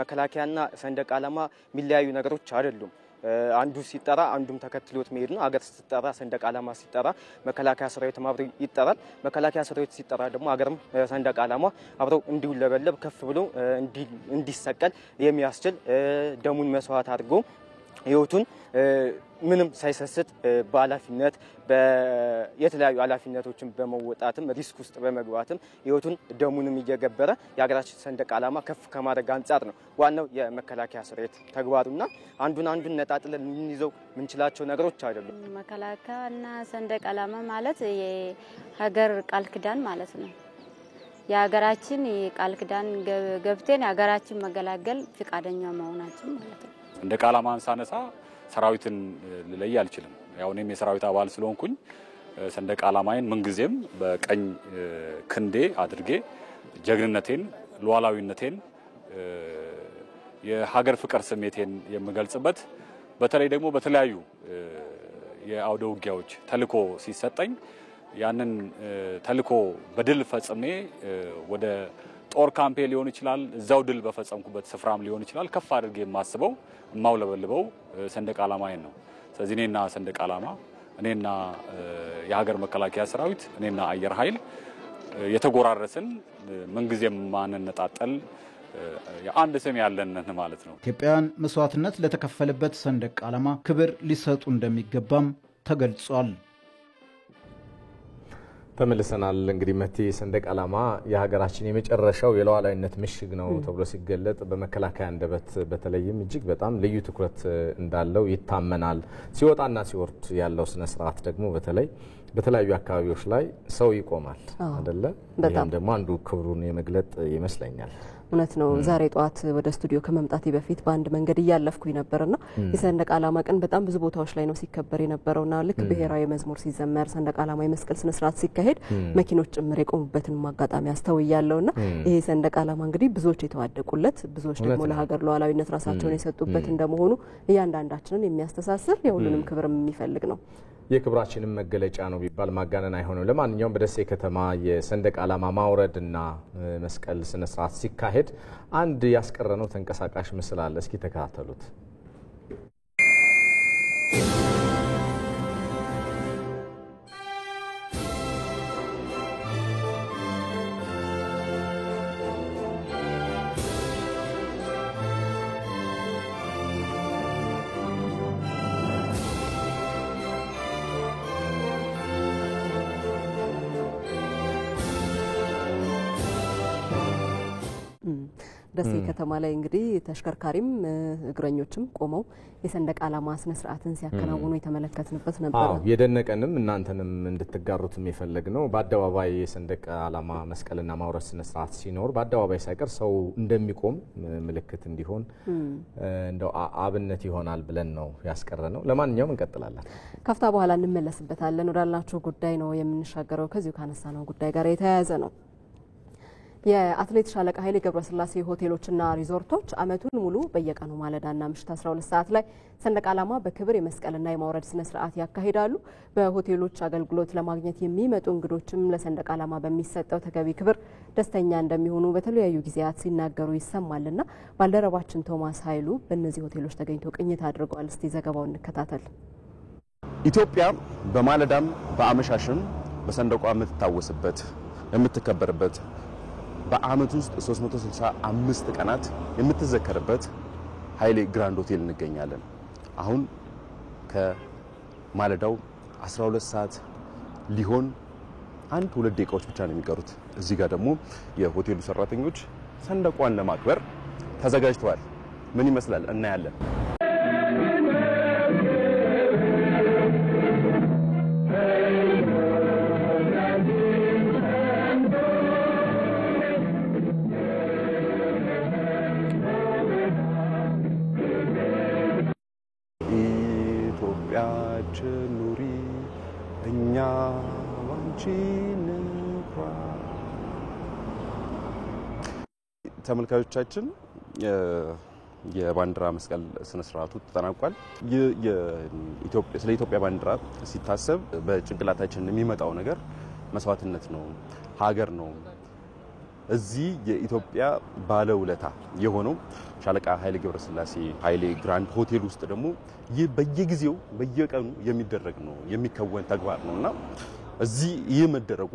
መከላከያና ሰንደቅ ዓላማ ሚለያዩ ነገሮች አይደሉም። አንዱ ሲጠራ አንዱም ተከትሎት መሄድ ነው። አገር ሲጠራ ሰንደቅ ዓላማ ሲጠራ መከላከያ ሰራዊት አብሮ ይጠራል። መከላከያ ሰራዊት ሲጠራ ደግሞ አገርም ሰንደቅ ዓላማ አብሮ እንዲውለበለብ ከፍ ብሎ እንዲሰቀል የሚያስችል ደሙን መስዋዕት አድርጎ ህይወቱን ምንም ሳይሰስት በኃላፊነት የተለያዩ ኃላፊነቶችን በመወጣትም ሪስክ ውስጥ በመግባትም ህይወቱን ደሙንም እየገበረ የሀገራችን ሰንደቅ ዓላማ ከፍ ከማድረግ አንጻር ነው ዋናው የመከላከያ ሰራዊት ተግባሩና አንዱን ነጣጥለን ልንይዘው ምንችላቸው ነገሮች አይደሉም። መከላከያና ሰንደቅ ዓላማ ማለት የሀገር ቃል ኪዳን ማለት ነው። የሀገራችን ቃል ኪዳን ገብተን የሀገራችን መገላገል ፍቃደኛ መሆናችን ማለት ነው። ሰንደቅ ዓላማን ሳነሳ ሰራዊትን ልለይ አልችልም። ያው እኔም የሰራዊት አባል ስለሆንኩኝ ሰንደቅ ዓላማዬን ምንጊዜም በቀኝ ክንዴ አድርጌ ጀግንነቴን፣ ሉዓላዊነቴን፣ የሀገር ፍቅር ስሜቴን የምገልጽበት በተለይ ደግሞ በተለያዩ የአውደ ውጊያዎች ተልኮ ሲሰጠኝ ያንን ተልኮ በድል ፈጽሜ ወደ ጦር ካምፔ ሊሆን ይችላል፣ እዛው ድል በፈጸምኩበት ስፍራም ሊሆን ይችላል ከፍ አድርጌ የማስበው የማውለበልበው ሰንደቅ ዓላማዬን ነው። ስለዚህ እኔና ሰንደቅ ዓላማ እኔና የሀገር መከላከያ ሰራዊት እኔና አየር ኃይል የተጎራረስን ምንጊዜም ማንነጣጠል የአንድ ስም ያለን ማለት ነው። ኢትዮጵያውያን መስዋዕትነት ለተከፈለበት ሰንደቅ ዓላማ ክብር ሊሰጡ እንደሚገባም ተገልጿል። ተመልሰናል። እንግዲህ መቴ ሰንደቅ ዓላማ የሀገራችን የመጨረሻው የሉዓላዊነት ምሽግ ነው ተብሎ ሲገለጥ በመከላከያ አንደበት በተለይም እጅግ በጣም ልዩ ትኩረት እንዳለው ይታመናል። ሲወጣና ሲወርድ ያለው ስነ ስርዓት ደግሞ በተለይ በተለያዩ አካባቢዎች ላይ ሰው ይቆማል አይደለ? ይሄም ደግሞ አንዱ ክብሩን የመግለጥ ይመስለኛል። እውነት ነው። ዛሬ ጧት ወደ ስቱዲዮ ከመምጣቴ በፊት በአንድ መንገድ እያለፍኩኝ ነበርና የሰንደቅ ዓላማ ቀን በጣም ብዙ ቦታዎች ላይ ነው ሲከበር የነበረውና ልክ ብሔራዊ መዝሙር ሲዘመር ሰንደቅ ዓላማ የመስቀል ስነ ስርዓት ሲካሄድ መኪኖች ጭምር የቆሙበትን አጋጣሚ አስተውያለሁና ይሄ ሰንደቅ ዓላማ እንግዲህ ብዙዎች የተዋደቁለት ብዙዎች ደግሞ ለሀገር ሉዓላዊነት ራሳቸውን የሰጡበት እንደመሆኑ እያንዳንዳችንን የሚያስተሳስር የሁሉንም ክብር የሚፈልግ ነው። የክብራችንን መገለጫ ነው ቢባል ማጋነን አይሆንም። ለማንኛውም በደሴ ከተማ የሰንደቅ ዓላማ ማውረድና መስቀል ስነ ስርዓት ሲካሄድ አንድ ያስቀረነው ተንቀሳቃሽ ምስል አለ። እስኪ ተከታተሉት። ደሴ ከተማ ላይ እንግዲህ ተሽከርካሪም እግረኞችም ቆመው የሰንደቅ ዓላማ ስነ ስርዓትን ሲያከናውኑ የተመለከትንበት ነበር። የደነቀንም እናንተንም እንድትጋሩትም የፈለግነው በአደባባይ የሰንደቅ ዓላማ መስቀልና ማውረድ ስነ ስርዓት ሲኖር በአደባባይ ሳይቀር ሰው እንደሚቆም ምልክት እንዲሆን እንደው አብነት ይሆናል ብለን ነው ያስቀረነው። ለማንኛውም እንቀጥላለን። ከፍታ በኋላ እንመለስበታለን። ወዳላችሁ ጉዳይ ነው የምንሻገረው። ከዚሁ ካነሳነው ጉዳይ ጋር የተያያዘ ነው። የአትሌት ሻለቃ ኃይሌ ገብረስላሴ ሆቴሎችና ሪዞርቶች አመቱን ሙሉ በየቀኑ ማለዳና ምሽት 12 ሰዓት ላይ ሰንደቅ ዓላማ በክብር የመስቀልና የማውረድ ስነ ስርዓት ያካሂዳሉ። በሆቴሎች አገልግሎት ለማግኘት የሚመጡ እንግዶችም ለሰንደቅ ዓላማ በሚሰጠው ተገቢ ክብር ደስተኛ እንደሚሆኑ በተለያዩ ጊዜያት ሲናገሩ ይሰማልና ባልደረባችን ቶማስ ኃይሉ በእነዚህ ሆቴሎች ተገኝቶ ቅኝት አድርጓል። እስቲ ዘገባውን እንከታተል። ኢትዮጵያ በማለዳም በአመሻሽም በሰንደቋ የምትታወስበት የምትከበርበት በአመት ውስጥ 365 ቀናት የምትዘከርበት ኃይሌ ግራንድ ሆቴል እንገኛለን። አሁን ከማለዳው 12 ሰዓት ሊሆን 1-2 ደቂቃዎች ብቻ ነው የሚቀሩት። እዚህ ጋር ደግሞ የሆቴሉ ሰራተኞች ሰንደቋን ለማክበር ተዘጋጅተዋል። ምን ይመስላል እናያለን። ኑሪ እኛ ዋንቺ ንኳ። ተመልካቾቻችን የባንዲራ መስቀል ስነ ስርዓቱ ተጠናቋል። ስለ ኢትዮጵያ ባንዲራ ሲታሰብ በጭንቅላታችን የሚመጣው ነገር መስዋዕትነት ነው፣ ሀገር ነው። እዚህ የኢትዮጵያ ባለውለታ የሆነው ሻለቃ ኃይሌ ገብረስላሴ ኃይሌ ግራንድ ሆቴል ውስጥ ደግሞ ይህ በየጊዜው በየቀኑ የሚደረግ ነው የሚከወን ተግባር ነውና እዚህ ይህ መደረጉ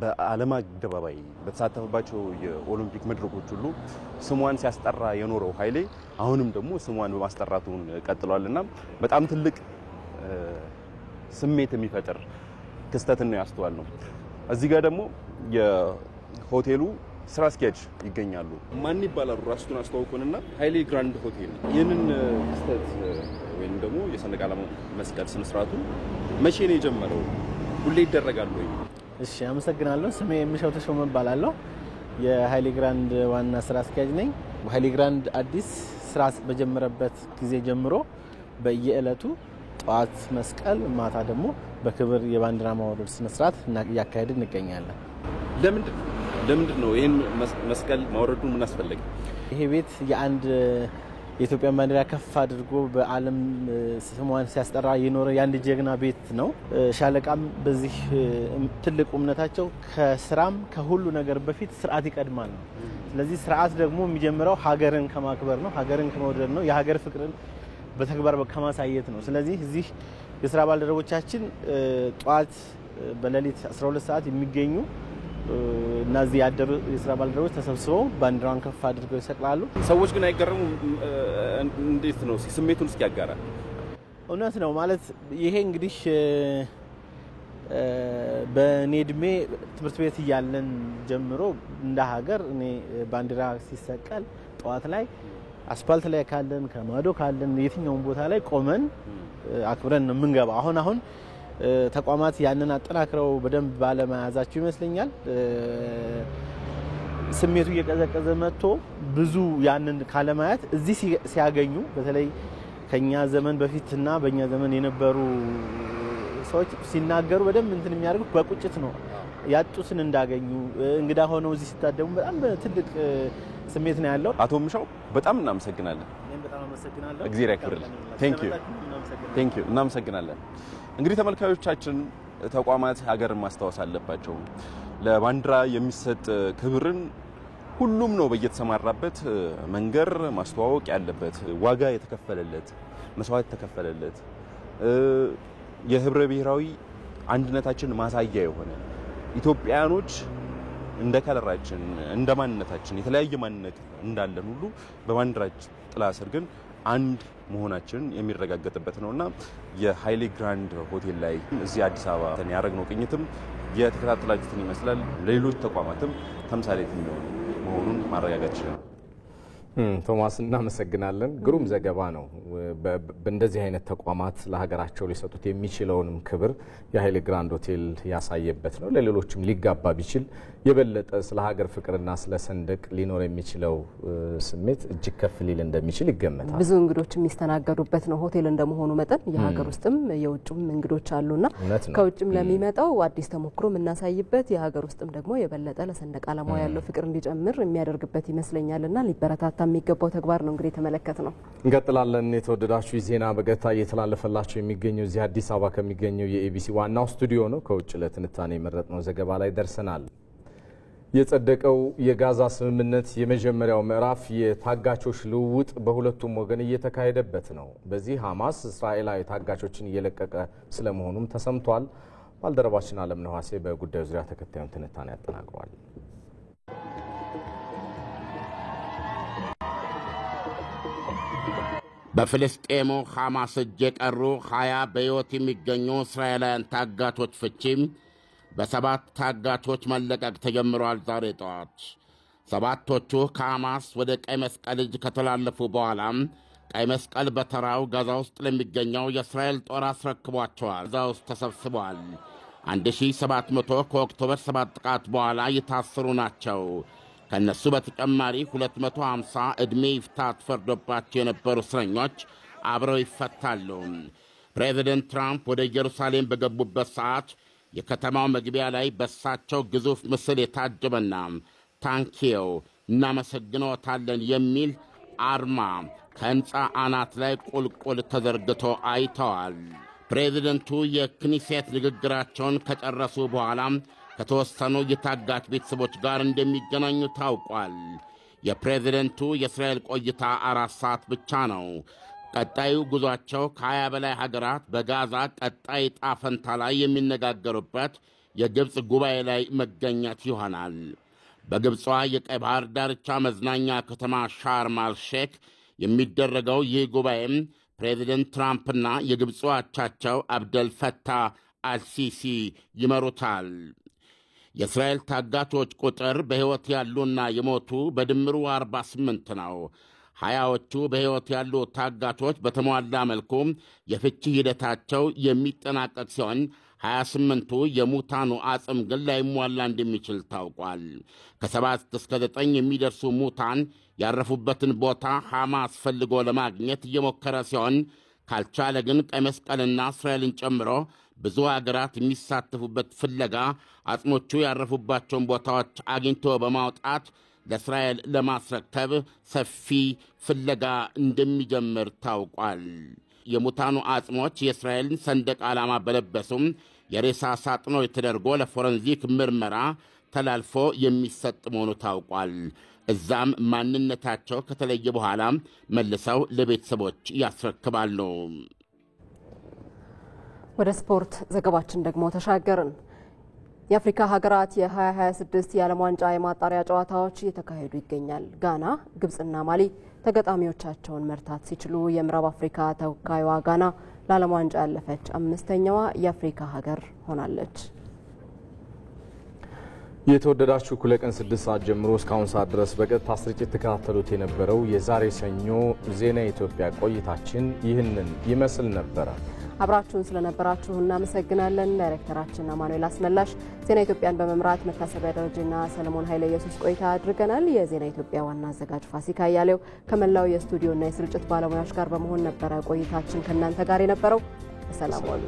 በዓለም አደባባይ በተሳተፈባቸው የኦሎምፒክ መድረኮች ሁሉ ስሟን ሲያስጠራ የኖረው ኃይሌ አሁንም ደግሞ ስሟን በማስጠራቱን ቀጥሏልና በጣም ትልቅ ስሜት የሚፈጥር ክስተት ነው ያስተዋል ነው። እዚህ ጋር ደግሞ የሆቴሉ ስራ አስኪያጅ ይገኛሉ። ማን ይባላሉ? ራሱን አስተዋውቁንና። ኃይሌ ግራንድ ሆቴል ይህንን ክስተት ወይም ደግሞ የሰንደቅ ዓላማ መስቀል ስነ ስርዓቱ መቼ ነው የጀመረው? ሁሌ ይደረጋል ወይ? እሺ፣ አመሰግናለሁ። ስሜ የምሻው ተሾመ እባላለሁ። የኃይሌ ግራንድ ዋና ስራ አስኪያጅ ነኝ። ኃይሌ ግራንድ አዲስ ስራ በጀመረበት ጊዜ ጀምሮ በየዕለቱ ጠዋት መስቀል፣ ማታ ደግሞ በክብር የባንዲራ ማውረድ ስነ ስርዓት እያካሄድን እንገኛለን። ለምንድን ነው ይሄን መስቀል ማውረዱ ምን አስፈለገ? ይሄ ቤት የአንድ የኢትዮጵያ ባንዲራ ከፍ አድርጎ በዓለም ስሟን ሲያስጠራ የኖረ የአንድ ጀግና ቤት ነው። ሻለቃም በዚህ ትልቁ እምነታቸው ከስራም ከሁሉ ነገር በፊት ስርዓት ይቀድማል ነው። ስለዚህ ስርዓት ደግሞ የሚጀምረው ሀገርን ከማክበር ነው፣ ሀገርን ከመውደድ ነው፣ የሀገር ፍቅርን በተግባር ከማሳየት ነው። ስለዚህ እዚህ የስራ ባልደረቦቻችን ጠዋት በሌሊት 12 ሰዓት የሚገኙ እና እዚህ ያደሩ የስራ ባልደረቦች ተሰብስበው ባንዲራውን ከፍ አድርገው ይሰቅላሉ። ሰዎች ግን አይገረሙ? እንዴት ነው ስሜቱን እስኪ ያጋራ። እውነት ነው ማለት ይሄ እንግዲህ በኔ እድሜ ትምህርት ቤት እያለን ጀምሮ እንደ ሀገር እኔ ባንዲራ ሲሰቀል ጠዋት ላይ አስፋልት ላይ ካለን ከማዶ ካለን የትኛውን ቦታ ላይ ቆመን አክብረን ነው የምንገባ። አሁን ተቋማት ያንን አጠናክረው በደንብ ባለመያዛቸው ይመስለኛል ስሜቱ እየቀዘቀዘ መጥቶ ብዙ ያንን ካለማያት እዚህ ሲያገኙ በተለይ ከኛ ዘመን በፊትና በእኛ ዘመን የነበሩ ሰዎች ሲናገሩ በደንብ እንትን የሚያደርጉት በቁጭት ነው። ያጡትን እንዳገኙ እንግዳ ሆነው እዚህ ሲታደሙ በጣም ትልቅ ስሜት ነው ያለው። አቶ ምሻው በጣም እናመሰግናለን። እኔም በጣም አመሰግናለሁ። እግዚአብሔር ያክብርልን። ቴንክ ዩ እናመሰግናለን። እንግዲህ ተመልካዮቻችን ተቋማት ሀገርን ማስታወስ አለባቸው። ለባንዲራ የሚሰጥ ክብርን ሁሉም ነው በየተሰማራበት መንገር ማስተዋወቅ ያለበት። ዋጋ የተከፈለለት መስዋዕት የተከፈለለት የህብረ ብሔራዊ አንድነታችን ማሳያ የሆነ ኢትዮጵያኖች እንደ ከለራችን እንደ ማንነታችን የተለያየ ማንነት እንዳለን ሁሉ በባንዲራችን ጥላ ስር ግን አንድ መሆናችን የሚረጋገጥበት ነውና የኃይሌ ግራንድ ሆቴል ላይ እዚህ አዲስ አበባ ያደረግነው ቅኝትም የተከታተላችሁትን ይመስላል። ለሌሎች ተቋማትም ተምሳሌት የሚሆኑ መሆኑን ማረጋገጥ ይችላል። ቶማስ እናመሰግናለን። ግሩም ዘገባ ነው። በእንደዚህ አይነት ተቋማት ለሀገራቸው ሊሰጡት የሚችለውንም ክብር የኃይሌ ግራንድ ሆቴል ያሳየበት ነው። ለሌሎችም ሊጋባ ቢችል የበለጠ ስለ ሀገር ፍቅርና ስለ ሰንደቅ ሊኖር የሚችለው ስሜት እጅግ ከፍ ሊል እንደሚችል ይገመታል። ብዙ እንግዶች የሚስተናገዱበት ነው ሆቴል እንደመሆኑ መጠን የሀገር ውስጥም የውጭም እንግዶች አሉና ከውጭም ለሚመጣው አዲስ ተሞክሮ የምናሳይበት የሀገር ውስጥም ደግሞ የበለጠ ለሰንደቅ ዓላማው ያለው ፍቅር እንዲጨምር የሚያደርግበት ይመስለኛልና ሊበረታታ የሚገባው ተግባር ነው እንግዲህ ተመለከት ነው። እንቀጥላለን። የተወደዳችሁ ዜና በቀጥታ እየተላለፈላችሁ የሚገኘው እዚህ አዲስ አበባ ከሚገኘው የኤቢሲ ዋናው ስቱዲዮ ነው። ከውጭ ለትንታኔ የመረጥነው ዘገባ ላይ ደርሰናል። የጸደቀው የጋዛ ስምምነት የመጀመሪያው ምዕራፍ የታጋቾች ልውውጥ በሁለቱም ወገን እየተካሄደበት ነው። በዚህ ሐማስ እስራኤላዊ ታጋቾችን እየለቀቀ ስለመሆኑም ተሰምቷል። ባልደረባችን አለምነህ ዋሴ በጉዳዩ ዙሪያ ተከታዩን ትንታኔ ያጠናቅሯል። በፍልስጤሙ ሐማስ እጅ የቀሩ 20 በሕይወት የሚገኙ እስራኤላውያን ታጋቾች ፍቺም በ7 ታጋቾች መለቀቅ ተጀምሯል። ዛሬ ጠዋት 7ቶቹ ከሐማስ ወደ ቀይ መስቀል እጅ ከተላለፉ በኋላም ቀይ መስቀል በተራው ጋዛ ውስጥ ለሚገኘው የእስራኤል ጦር አስረክቧቸዋል። ጋዛ ውስጥ ተሰብስበዋል። 1700 ከኦክቶበር 7 ጥቃት በኋላ የታሰሩ ናቸው። ከነሱ በተጨማሪ 250 ዕድሜ ይፍታት ፈርዶባቸው የነበሩ እስረኞች አብረው ይፈታሉ። ፕሬዚደንት ትራምፕ ወደ ኢየሩሳሌም በገቡበት ሰዓት የከተማው መግቢያ ላይ በሳቸው ግዙፍ ምስል የታጀበና ታንኪዩ እናመሰግኖታለን የሚል አርማ ከሕንፃ አናት ላይ ቁልቁል ተዘርግቶ አይተዋል። ፕሬዚደንቱ የክኒሴት ንግግራቸውን ከጨረሱ በኋላ ከተወሰኑ የታጋች ቤተሰቦች ጋር እንደሚገናኙ ታውቋል። የፕሬዚደንቱ የእስራኤል ቆይታ 4 ሰዓት ብቻ ነው። ቀጣዩ ጉዟቸው ከ20 በላይ ሀገራት በጋዛ ቀጣይ ዕጣ ፈንታ ላይ የሚነጋገሩበት የግብፅ ጉባኤ ላይ መገኘት ይሆናል። በግብጿ የቀይ ባህር ዳርቻ መዝናኛ ከተማ ሻርም አልሼክ የሚደረገው ይህ ጉባኤም ፕሬዚደንት ትራምፕና የግብፁ አቻቸው አብደል ፈታህ አልሲሲ ይመሩታል። የእስራኤል ታጋቾች ቁጥር በሕይወት ያሉና የሞቱ በድምሩ 48 ነው። 20ዎቹ በሕይወት ያሉ ታጋቾች በተሟላ መልኩ የፍቺ ሂደታቸው የሚጠናቀቅ ሲሆን 28ቱ የሙታኑ አጽም ግን ላይሟላ እንደሚችል ታውቋል። ከ7 እስከ 9 የሚደርሱ ሙታን ያረፉበትን ቦታ ሐማስ ፈልጎ ለማግኘት እየሞከረ ሲሆን ካልቻለ ግን ቀይ መስቀልና እስራኤልን ጨምሮ ብዙ አገራት የሚሳተፉበት ፍለጋ አጽሞቹ ያረፉባቸውን ቦታዎች አግኝቶ በማውጣት ለእስራኤል ለማስረከብ ሰፊ ፍለጋ እንደሚጀምር ታውቋል። የሙታኑ አጽሞች የእስራኤልን ሰንደቅ ዓላማ በለበሱም የሬሳ ሳጥኖች ተደርጎ ለፎረንዚክ ምርመራ ተላልፎ የሚሰጥ መሆኑ ታውቋል። እዛም ማንነታቸው ከተለየ በኋላ መልሰው ለቤተሰቦች ያስረክባሉ። ወደ ስፖርት ዘገባችን ደግሞ ተሻገርን። የአፍሪካ ሀገራት የ2026 የዓለም ዋንጫ የማጣሪያ ጨዋታዎች እየተካሄዱ ይገኛል። ጋና፣ ግብጽና ማሊ ተጋጣሚዎቻቸውን መርታት ሲችሉ የምዕራብ አፍሪካ ተወካይዋ ጋና ለዓለም ዋንጫ ያለፈች 5ኛዋ የአፍሪካ ሀገር ሆናለች። የተወደዳችሁ ኩለቀን 6 ሰዓት ጀምሮ እስካሁን ሰዓት ድረስ በቀጥታ ስርጭት ተከታተሉት የነበረው የዛሬ ሰኞ ዜና ኢትዮጵያ ቆይታችን ይህንን ይመስል ነበረ። አብራችሁን ስለነበራችሁ እናመሰግናለን። ዳይሬክተራችን አማኑኤል አስመላሽ፣ ዜና ኢትዮጵያን በመምራት መታሰቢያ ደረጃና ሰለሞን ኃይለ ኢየሱስ ቆይታ አድርገናል። የዜና ኢትዮጵያ ዋና አዘጋጅ ፋሲካ እያሌው ከመላው የስቱዲዮና የስርጭት ባለሙያዎች ጋር በመሆን ነበረ ቆይታችን ከእናንተ ጋር የነበረው። ሰላም ዋሉ።